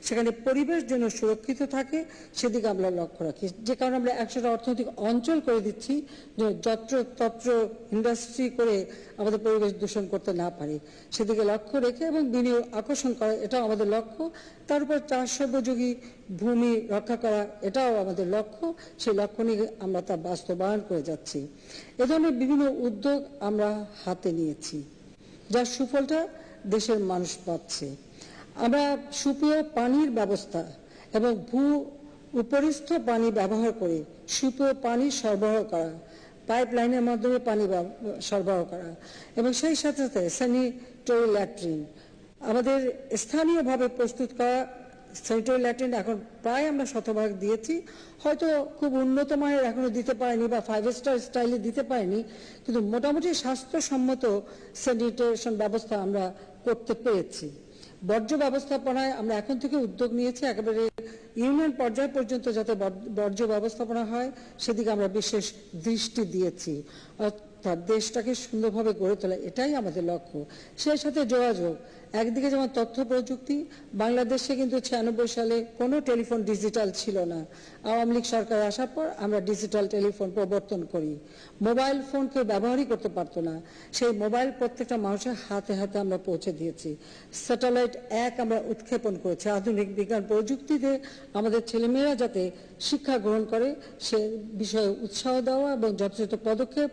সেখানে পরিবেশ যেন সুরক্ষিত থাকে সেদিকে আমরা লক্ষ্য রাখি, যে কারণে আমরা 100টা অর্থনৈতিক অঞ্চল করে দিচ্ছি যে যত্রতত্র ইন্ডাস্ট্রি করে আমাদের পরিবেশ দূষণ করতে না পারে, সেদিকে লক্ষ্য রেখে এবং বিনিয়োগ আকর্ষণ করা এটাও আমাদের লক্ষ্য। তার উপর চাষোপযোগী ভূমি রক্ষা করা এটাও আমাদের লক্ষ্য। সেই লক্ষ্য নিয়ে আমরা তা বাস্তবায়ন করে যাচ্ছি। এ ধরনের বিভিন্ন উদ্যোগ আমরা হাতে নিয়েছি, যার সুফলটা দেশের মানুষ পাচ্ছে। আমরা সুপেয় পানির ব্যবস্থা এবং উপরিস্থ পানি ব্যবহার করে সুপেয় পানি সরবরাহ করা, পাইপ লাইনের মাধ্যমে পানি সরবরাহ করা এবং সেই সাথে সাথে স্যানিটারি ল্যাট্রিন, আমাদের স্থানীয়ভাবে প্রস্তুত করা সেন্ট্রাল ল্যাট্রিন এখন প্রায় আমরা শতভাগ দিয়েছি, হয়তো খুব উন্নত মানের এখনো দিতে পারিনি বা 5 স্টার স্টাইলে দিতে পারিনি, কিন্তু মোটামুটি স্বাস্থ্যসম্মত স্যানিটেশন ব্যবস্থা আমরা করতে পেরেছি। বর্জ্য ব্যবস্থাপনায় আমরা এখন থেকে উদ্যোগ নিয়েছি, একেবারে ইউনিয়ন পর্যায় পর্যন্ত যাতে বর্জ্য ব্যবস্থাপনা হয় সেদিকে আমরা বিশেষ দৃষ্টি দিয়েছি। অর্থাৎ দেশটাকে সুন্দরভাবে গড়ে তোলা, এটাই আমাদের লক্ষ্য। সেই সাথে যোগাযোগ, একদিকে যেমন তথ্য প্রযুক্তি, বাংলাদেশে কিন্তু 96 সালে কোনো টেলিফোন ডিজিটাল ছিল না। আওয়ামী লীগ সরকার আসার পর আমরা ডিজিটাল টেলিফোন প্রবর্তন করি। মোবাইল ফোন কেউ ব্যবহারই করতে পারতো না, সেই মোবাইল প্রত্যেকটা মানুষের হাতে হাতে আমরা পৌঁছে দিয়েছি। স্যাটেলাইট 1 আমরা উৎক্ষেপণ করেছি। আধুনিক বিজ্ঞান প্রযুক্তিতে আমাদের ছেলেমেয়েরা যাতে শিক্ষা গ্রহণ করে সে বিষয়ে উৎসাহ দেওয়া এবং যথাযথ পদক্ষেপ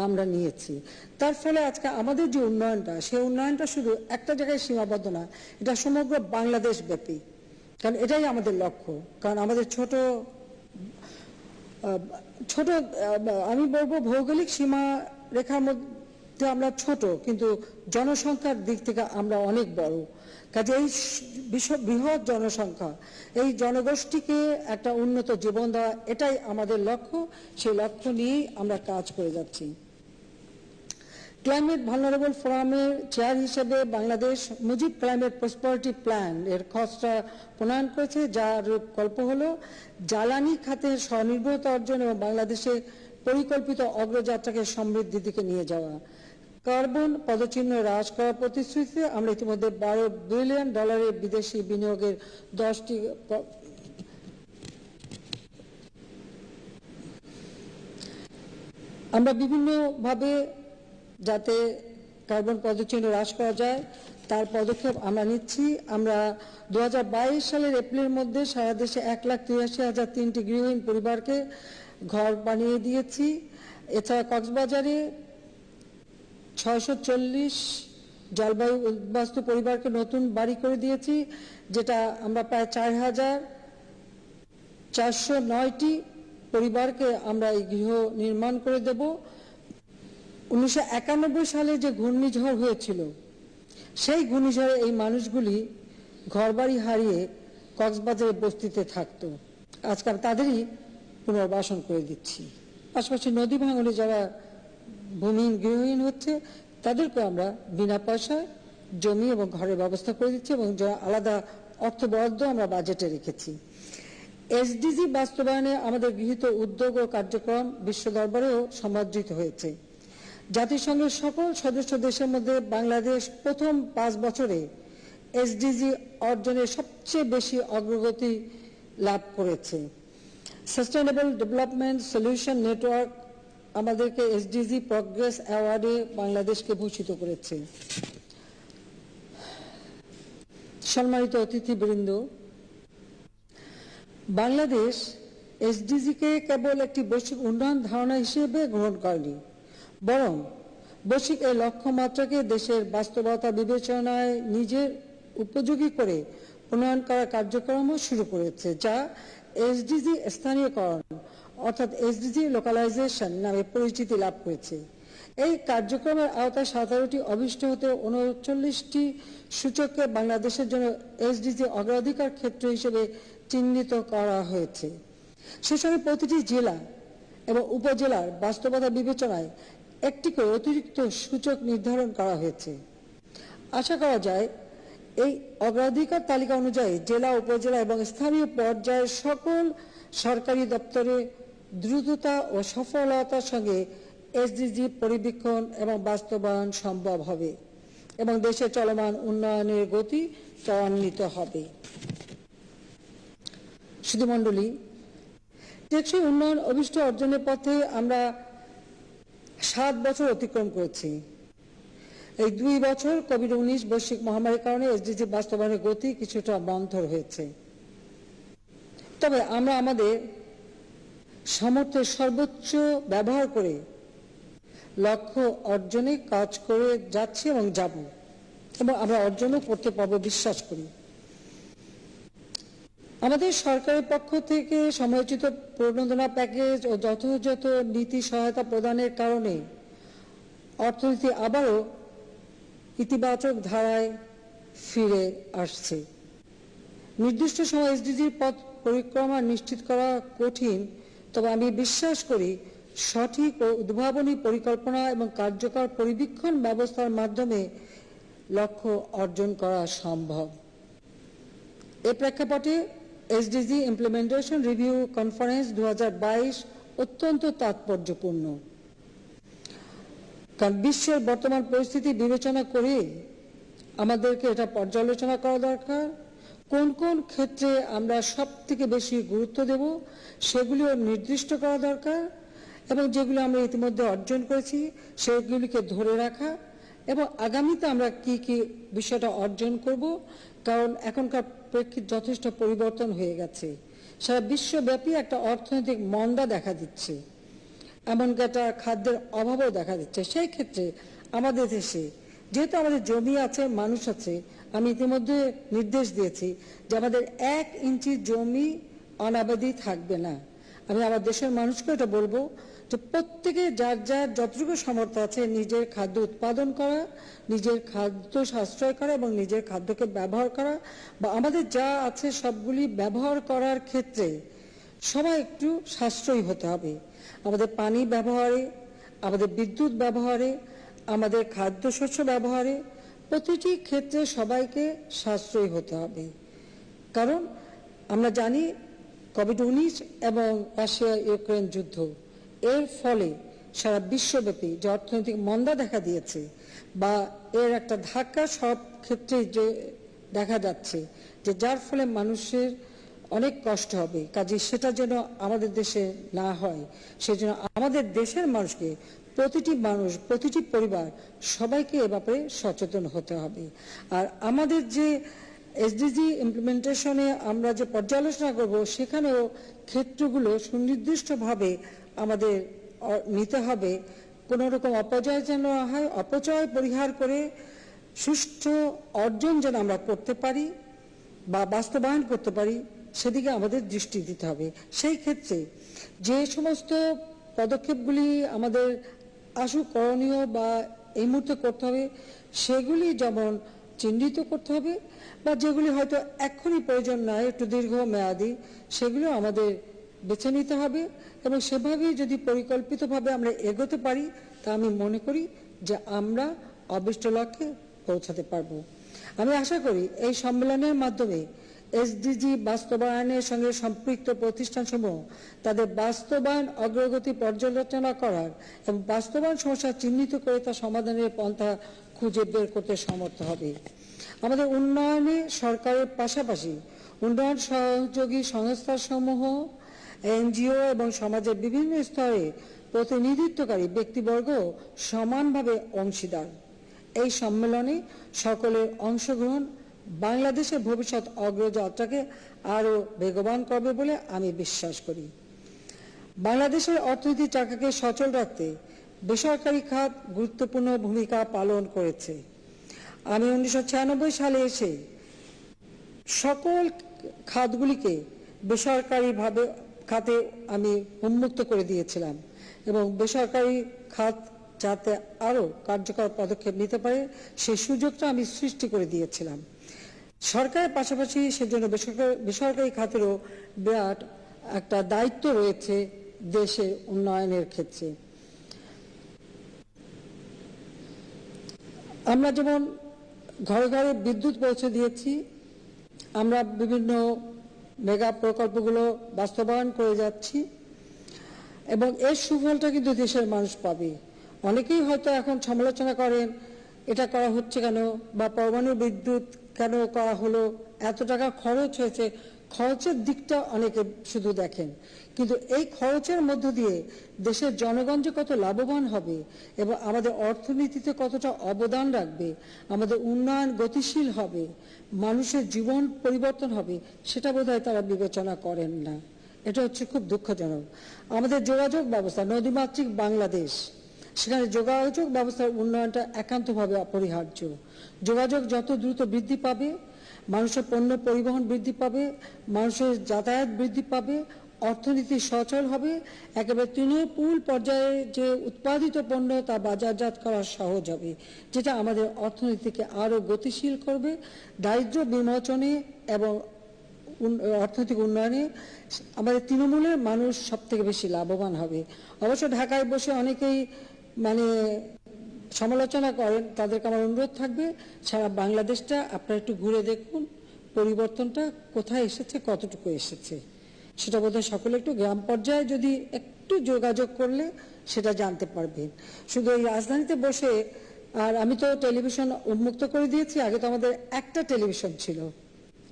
আমরা নিয়েছি। তার ফলে আজকে আমাদের যে উন্নয়নটা, সেই উন্নয়নটা শুধু একটা জায়গায় সীমাবদ্ধ না, এটা সমগ্র বাংলাদেশ ব্যাপী। কারণ এটাই আমাদের লক্ষ্য। কারণ আমাদের ছোট আমি বলবো ভৌগোলিক সীমা রেখার মধ্যে আমরা ছোট, কিন্তু জনসংখ্যার দিক থেকে আমরা অনেক বড়। কাজে এই বৃহৎ জনসংখ্যা, এই জনগোষ্ঠীকে একটা উন্নত জীবন দেওয়া, এটাই আমাদের লক্ষ্য। সেই লক্ষ্য নিয়েই আমরা কাজ করে যাচ্ছি। ক্লাইমেট ভালনারেবল ফোরামের চেয়ার হিসেবে Bangladesh Mujib climate prosperity plan এর খসড়া প্রণয়ন করেছে, যার গল্প হলো জ্বালানি খাতে স্বনির্ভরতা অর্জন এবং বাংলাদেশে পরিকল্পিত অগ্রযাত্রাকে সমৃদ্ধির দিকে নিয়ে যাওয়া। কার্বন পদচিহ্ন হ্রাস করার প্রতিশ্রুতিতে আমরা ইতিমধ্যে $12 বিলিয়ন বিদেশি বিনিয়োগের 10টি আমরা বিভিন্নভাবে যাতে কার্বন পদচিহ্ন হ্রাস করা যায় তার পদক্ষেপ আমরা নিচ্ছি। আমরা 2022 সালের এপ্রিলের মধ্যে সারা দেশে 1,83,003টি গৃহহীন পরিবারকে ঘর বানিয়ে দিয়েছি। এছাড়া কক্সবাজারে 640 জলবায়ু উদ্বাস্তু পরিবারকে নতুন বাড়ি করে দিয়েছি, যেটা আমরা প্রায় 4,409টি পরিবারকে আমরা এই গৃহ নির্মাণ করে দেব। 1991 সালে যে ঘূর্ণিঝড় হয়েছিল, সেই ঘূর্ণিঝড়ে এই মানুষগুলি ঘরবাড়ি হারিয়ে কক্সবাজারের বস্তিতে থাকতো। আজকে তাদেরই পুনর্বাসন করে দিচ্ছি। পাশাপাশি নদী ভাঙনে যারা ভূমিহীন গৃহহীন হচ্ছে তাদেরকে আমরা বিনা পয়সায় জমি এবং ঘরের ব্যবস্থা করে দিচ্ছি এবং যারা আলাদা অর্থ বরাদ্দ আমরা বাজেটে রেখেছি। এসডিজি বাস্তবায়নে আমাদের গৃহীত উদ্যোগ ও কার্যক্রম বিশ্ব দরবারেও সমাদৃত হয়েছে। জাতিসংঘের সকল সদস্য দেশের মধ্যে বাংলাদেশ প্রথম 5 বছরে এসডিজি অর্জনে সবচেয়ে বেশি অগ্রগতি লাভ করেছে। সাস্টেইনেবল ডেভেলপমেন্ট সলিউশন নেটওয়ার্ক আমাদেরকে এসডিজি প্রগ্রেস অ্যাওয়ার্ডে বাংলাদেশকে ভূষিত করেছে। সম্মানিত অতিথিবৃন্দ, বাংলাদেশ এসডিজিকে কেবল একটি বৈশ্বিক উন্নয়ন ধারণা হিসেবে গ্রহণ করেনি, বরং বৈশ্বিক এই লক্ষ্যমাত্রাকে দেশের বাস্তবতা বিবেচনায় নিজের উপযোগী করে প্রণয়ন করার কার্যক্রমও শুরু করেছে, যা এসডিজি স্থানীয়করণ অর্থাৎ এসডিজি লোকালাইজেশন নামে পরিচিতি লাভ করেছে। এই কার্যক্রমের আওতায় 17টি অভিষ্ট হতে 39টি সূচককে বাংলাদেশের জন্য এসডিজি অগ্রাধিকার ক্ষেত্র হিসেবে চিহ্নিত করা হয়েছে। সে সঙ্গে প্রতিটি জেলা এবং উপজেলার বাস্তবতা বিবেচনায় একটি করে অতিরিক্ত সূচক নির্ধারণ করা হয়েছে। আশা করা যায় এই অগ্রাধিকার তালিকা অনুযায়ী জেলা, উপজেলা এবং স্থানীয় পর্যায়ের সকল সরকারি দপ্তরে দ্রুততা ও সফলতার সঙ্গে এসডিজি পরিবীক্ষণ এবং বাস্তবায়ন সম্ভব হবে এবং দেশের চলমান উন্নয়নের গতি ত্বরান্বিত হবে। সুধীমণ্ডলী, টেকসই উন্নয়ন অভিষ্ট অর্জনের পথে আমরা 7 বছর অতিক্রম করেছি। এই 2 বছর কোভিড-19 বৈশ্বিক মহামারীর কারণে এসডিজি বাস্তবায়নের গতি কিছুটা মন্থর হয়েছে। তবে আমরা আমাদের সামর্থ্যের সর্বোচ্চ ব্যবহার করে লক্ষ্য অর্জনে কাজ করে যাচ্ছি এবং যাব, এবং আমরা অর্জনও করতে পারবো বিশ্বাস করি। আমাদের সরকারের পক্ষ থেকে সময়োচিত প্রণোদনা প্যাকেজ ও যথাযথ নীতি সহায়তা প্রদানের কারণে অর্থনীতি আবারও ইতিবাচক ধারায় ফিরে আসছে নির্দিষ্ট সময় এসডিজির পথ পরিক্রমা নিশ্চিত করা কঠিন, তবে আমি বিশ্বাস করি সঠিক ও উদ্ভাবনী পরিকল্পনা এবং কার্যকর পরিবীক্ষণ ব্যবস্থার মাধ্যমে লক্ষ্য অর্জন করা সম্ভব। এ প্রেক্ষাপটে এসডিজি ইমপ্লিমেন্টেশন রিভিউ কনফারেন্স 2022 অত্যন্ত তাৎপর্যপূর্ণ, কারণ বিশ্বের বর্তমান পরিস্থিতি বিবেচনা করে আমাদেরকে এটা পর্যালোচনা করা দরকার। কোন কোন ক্ষেত্রে আমরা সবথেকে বেশি গুরুত্ব দেব সেগুলিও নির্দিষ্ট করা দরকার, এবং যেগুলো আমরা ইতিমধ্যে অর্জন করেছি সেগুলিকে ধরে রাখা, এবং আগামীতে আমরা কি কি বিষয়টা অর্জন করব, কারণ এখনকার প্রেক্ষিত যথেষ্ট পরিবর্তন হয়ে গেছে। সারা বিশ্বব্যাপী একটা অর্থনৈতিক মন্দা দেখা দিচ্ছে, এমনকি একটা খাদ্যের অভাবও দেখা দিচ্ছে। সেই ক্ষেত্রে আমাদের দেশে যেহেতু আমাদের জমি আছে, মানুষ আছে, আমি ইতিমধ্যে নির্দেশ দিয়েছি যে আমাদের 1 ইঞ্চি জমি অনাবাদি থাকবে না। আমি আমার দেশের মানুষকে এটা বলবো যে প্রত্যেকে যার যার যতটুকু সামর্থ্য আছে নিজের খাদ্য উৎপাদন করা, নিজের খাদ্য সাশ্রয় করা এবং নিজের খাদ্যকে ব্যবহার করা, বা আমাদের যা আছে সবগুলি ব্যবহার করার ক্ষেত্রে সবাই একটু সাশ্রয়ী হতে হবে। আমাদের পানি ব্যবহারে, আমাদের বিদ্যুৎ ব্যবহারে, আমাদের খাদ্যশস্য ব্যবহারে, প্রতিটি ক্ষেত্রে সবাইকে সাশ্রয়ী হতে হবে। কারণ আমরা জানি কোভিড-19 এবং রাশিয়া ইউক্রেন যুদ্ধ, এর ফলে সারা বিশ্বব্যাপী যে অর্থনৈতিক মন্দা দেখা দিয়েছে বা এর একটা ধাক্কা সব ক্ষেত্রে যে দেখা যাচ্ছে, যে যার ফলে মানুষের অনেক কষ্ট হবে, কাজে সেটা যেন আমাদের দেশে না হয় সেজন্য আমাদের দেশের মানুষকে, প্রতিটি মানুষ, প্রতিটি পরিবার সবাইকে এ ব্যাপারে সচেতন হতে হবে। আর আমাদের যে এসডিজি ইমপ্লিমেন্টেশনে আমরা যে পর্যালোচনা করব সেখানেও ক্ষেত্রগুলো সুনির্দিষ্টভাবে আমাদের নিতে হবে। কোনো রকম অপচয় যেন না হয়, অপচয় পরিহার করে সুষ্ঠু অর্জন যেন আমরা করতে পারি বা বাস্তবায়ন করতে পারি, সেদিকে আমাদের দৃষ্টি দিতে হবে। সেই ক্ষেত্রে যে সমস্ত পদক্ষেপগুলি আমাদের আশু করণীয় বা এই মুহূর্তে করতে হবে সেগুলি যেমন চিহ্নিত করতে হবে, বা যেগুলি হয়তো এখনই প্রয়োজন নয়, একটু দীর্ঘ মেয়াদী, সেগুলো আমাদের বেছে নিতে হবে, এবং সেভাবেই যদি পরিকল্পিতভাবে আমরা এগোতে পারি তা আমি মনে করি যে আমরা অভীষ্ট লক্ষ্যে পৌঁছাতে পারবো। আমি আশা করি এই সম্মেলনের মাধ্যমে এসডিজি বাস্তবায়নের সঙ্গে সম্পৃক্ত প্রতিষ্ঠানসমূহ তাদের বাস্তবায়ন অগ্রগতি পর্যালোচনা করার এবং বাস্তবায়ন সমস্যা চিহ্নিত করে তা সমাধানের পন্থা খুঁজে বের করতে সমর্থ হবে। আমাদের উন্নয়নে সরকারের পাশাপাশি উন্নয়ন সহযোগী সংস্থাসমূহ, এনজিও এবং সমাজের বিভিন্ন স্তরে প্রতিনিধিত্বকারী ব্যক্তিবর্গ সমানভাবে অংশীদার। এই সম্মেলনে সকলের অংশগ্রহণ বাংলাদেশের ভবিষ্যৎ অগ্রযাত্রাকে আরো বেগবান করবে বলে আমি বিশ্বাস করি। বাংলাদেশের অর্থনীতির চাকাকে সচল রাখতে বেসরকারি খাত গুরুত্বপূর্ণ ভূমিকা পালন করেছে। আমি 1996 সালে এসে সকল খাতগুলিকে বেসরকারিভাবে খাতে আমি উন্মুক্ত করে দিয়েছিলাম, এবং বেসরকারি খাত যাতে আরো কার্যকর পদক্ষেপ নিতে পারে সেই সুযোগটা আমি সৃষ্টি করে দিয়েছিলাম। সরকারের পাশাপাশি সেজন্য বেসরকারি খাতেরও বিরাট একটা দায়িত্ব রয়েছে দেশের উন্নয়নের ক্ষেত্রে। আমরা যেমন ঘরে ঘরে বিদ্যুৎ পৌঁছে দিয়েছি, আমরা বিভিন্ন মেগা প্রকল্পগুলো বাস্তবায়ন করে যাচ্ছি, এবং এর সুফলটা কিন্তু দেশের মানুষ পাবে। অনেকেই হয়তো এখন সমালোচনা করেন এটা করা হচ্ছে কেন, বা পরমাণু বিদ্যুৎ কেন করা হলো, এত টাকা খরচ হয়েছে, খরচের দিকটা অনেকে শুধু দেখেন, কিন্তু এই খরচের মধ্য দিয়ে দেশের জনগণ যে কত লাভবান হবে এবং আমাদের অর্থনীতিতে কতটা অবদান রাখবে, আমাদের উন্নয়ন গতিশীল হবে, মানুষের জীবন পরিবর্তন হবে, সেটা বোধহয় তারা বিবেচনা করেন না। এটা হচ্ছে খুব দুঃখজনক। আমাদের যোগাযোগ ব্যবস্থা, নদীমাতৃক বাংলাদেশ, সেখানে যোগাযোগ ব্যবস্থার উন্নয়নটা একান্তভাবে অপরিহার্য। যোগাযোগ যত দ্রুত বৃদ্ধি পাবে, মানুষের পণ্য পরিবহন বৃদ্ধি পাবে, মানুষের যাতায়াত বৃদ্ধি পাবে, অর্থনীতি সচল হবে, একেবারে তৃণমূল পর্যায়ে যে উৎপাদিত পণ্য তা বাজারজাত করা সহজ হবে, যেটা আমাদের অর্থনীতিকে আরো গতিশীল করবে, দারিদ্র্য বিমোচনে এবং অর্থনৈতিক উন্নয়নে আমাদের তৃণমূলের মানুষ সব থেকে বেশি লাভবান হবে। অবশ্য ঢাকায় বসে অনেকেই মানে সমালোচনা করেন, তাদেরকে আমার অনুরোধ থাকবে সারা বাংলাদেশটা আপনারা একটু ঘুরে দেখুন, পরিবর্তনটা কোথায় এসেছে, কতটুকু এসেছে সেটা বোধহয় সকলে একটু গ্রাম পর্যায়ে যদি একটু যোগাযোগ করলে সেটা জানতে পারবেন। শুধু এই রাজধানীতে বসে, আর আমি তো টেলিভিশন উন্মুক্ত করে দিয়েছি, আগে তো আমাদের একটা টেলিভিশন ছিল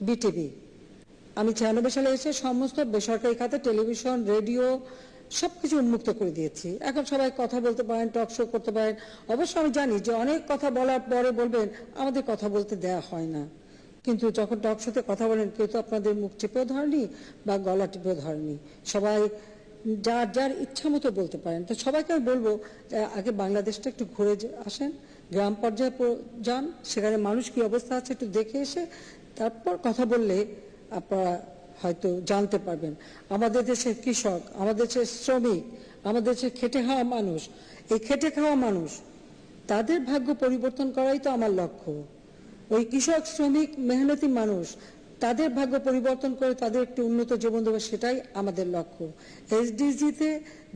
বিটিভি। আমি 96 সালে এসে সমস্ত বেসরকারি খাতে টেলিভিশন, রেডিও সবকিছু উন্মুক্ত করে দিয়েছি। এখন সবাই কথা বলতে পারেন, টক শো করতে পারেন। অবশ্য আমি জানি যে অনেক কথা বলার পরে বলবেন আমাদের কথা বলতে দেয়া হয় না, কিন্তু যখন টক শোতে কথা বলেন কেউ তো আপনাদের মুখ চেপেও ধরেনি বা গলা টিপেও ধরেনি, সবাই যার যার ইচ্ছা মতো বলতে পারেন। তো সবাইকে আমি বলবো আগে বাংলাদেশটা একটু ঘুরে আসেন, গ্রাম পর্যায়ে যান, সেখানে মানুষ কি অবস্থা আছে একটু দেখে এসে তারপর কথা বললে আপনারা হয়তো জানতে পারবেন। আমাদের দেশের কৃষক, আমাদের দেশের শ্রমিক, আমাদের দেশের খেটে খাওয়া মানুষ, এই খেটে খাওয়া মানুষ তাদের ভাগ্য পরিবর্তন করাই তো আমার লক্ষ্য। ওই কৃষক, শ্রমিক, মেহনতি মানুষ তাদের ভাগ্য পরিবর্তন করে তাদের একটি উন্নত জীবন দেবে, সেটাই আমাদের লক্ষ্য। এসডিজিতে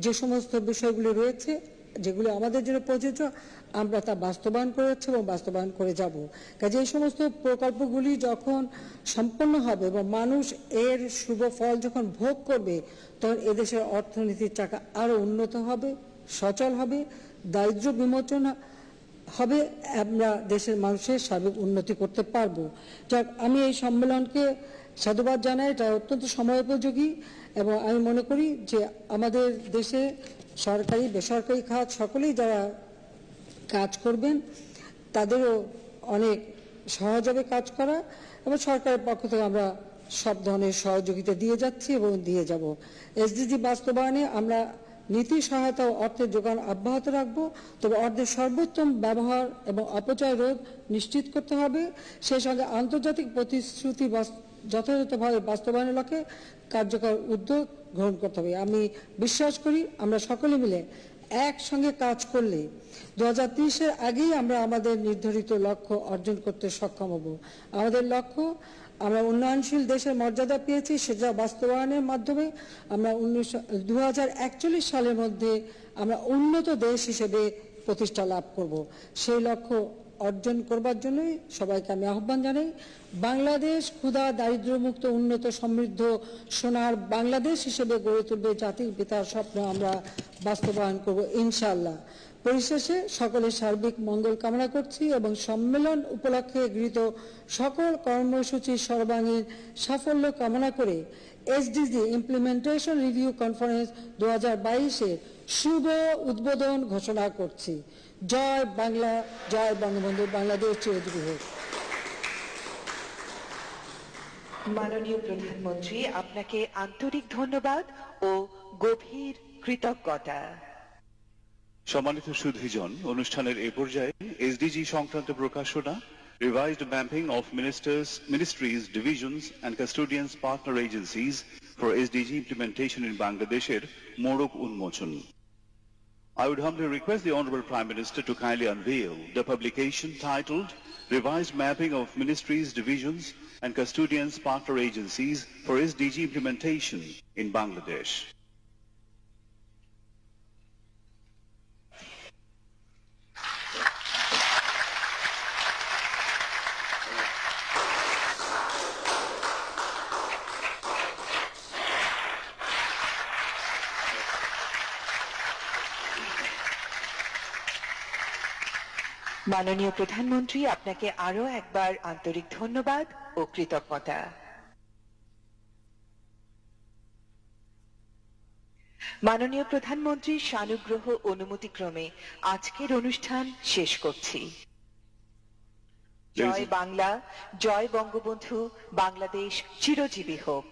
যে সমস্ত বিষয়গুলি রয়েছে যেগুলো আমাদের জন্য প্রযোজ্য, আমরা তা বাস্তবায়ন করে যাচ্ছি এবং বাস্তবায়ন করে যাব। কাজে এই সমস্ত প্রকল্পগুলি যখন সম্পন্ন হবে এবং মানুষ এর শুভ ফল যখন ভোগ করবে, তখন এদেশের অর্থনীতির চাকা আরো উন্নত হবে, সচল হবে, দারিদ্র্য বিমোচন হবে, আমরা দেশের মানুষের সার্বিক উন্নতি করতে পারবো। যাক, আমি এই সম্মেলনকে সাধুবাদ জানাই, এটা অত্যন্ত সময়োপযোগী এবং আমি মনে করি যে আমাদের দেশে সরকারি বেসরকারি খাত সকলেই যারা কাজ করবেন তাদেরও অনেক সহজ হবে কাজ করা, এবং সরকারের পক্ষ থেকে আমরা সব ধরনের সহযোগিতা দিয়ে যাচ্ছি এবং দিয়ে যাব। এসডিজি বাস্তবায়নে আমরা নীতি সহায়তা ও অর্থের যোগান অব্যাহত রাখবো, তবে অর্থের সর্বোত্তম ব্যবহার এবং অপচয় রোধ নিশ্চিত করতে হবে। সেই সঙ্গে আন্তর্জাতিক প্রতিশ্রুতি যথাযথভাবে বাস্তবায়নের লক্ষ্যে কার্যকর উদ্যোগ গ্রহণ করতে হবে। আমি বিশ্বাস করি আমরা সকলে মিলে একসঙ্গে কাজ করলে 2030-এর আগেই আমরা আমাদের নির্ধারিত লক্ষ্য অর্জন করতে সক্ষম হব। আমাদের লক্ষ্য, আমরা উন্নয়নশীল দেশের মর্যাদা পেয়েছি, সেটা বাস্তবায়নের মাধ্যমে আমরা 2041 সালের মধ্যে আমরা উন্নত দেশ হিসেবে প্রতিষ্ঠা লাভ করব। সেই লক্ষ্য অর্জন করবার জন্যই সবাইকে আমি আহ্বান জানাই। বাংলাদেশ ক্ষুধা দারিদ্র্যমুক্ত উন্নত সমৃদ্ধ সোনার বাংলাদেশ হিসেবে গড়ে তুলবে জাতির পিতার স্বপ্ন আমরা বাস্তবায়ন করব ইনশাআল্লাহ। পরিশেষে সকলের সার্বিক মঙ্গল কামনা করছি এবং সম্মেলন উপলক্ষে গৃহীত সকল কর্মসূচির সর্বাঙ্গীন সাফল্য কামনা করে এসডিজি ইমপ্লিমেন্টেশন রিভিউ কনফারেন্স 2022-এর শুভ উদ্বোধন ঘোষণা করছি। জয় বাংলা, জয় বঙ্গবন্ধু, বাংলাদেশ চিরজীবী হোক। মাননীয় প্রধানমন্ত্রী, আপনাকে আন্তরিক ধন্যবাদ ও গভীর কৃতজ্ঞতা। সম্মানিত সুধীজন, অনুষ্ঠানের এ পর্যায়ে এসডিজি সংক্রান্ত প্রকাশনা, revised mapping of ministries, divisions and custodians partner agencies for SDG implementation in Bangladesher মোড়ক উন্মোচন. I would humbly request the Honorable Prime Minister to kindly unveil the publication titled Revised Mapping of Ministries, Divisions and Custodians Partner Agencies for SDG Implementation in Bangladesh. মাননীয় প্রধানমন্ত্রী, আপনাকে আরো একবার আন্তরিক ধন্যবাদ ও কৃতজ্ঞতা। মাননীয় প্রধানমন্ত্রীর সানুগ্রহ অনুমতিক্রমে আজকের অনুষ্ঠান শেষ করছি। জয় বাংলা, জয় বঙ্গবন্ধু, বাংলাদেশ চিরজীবী হোক।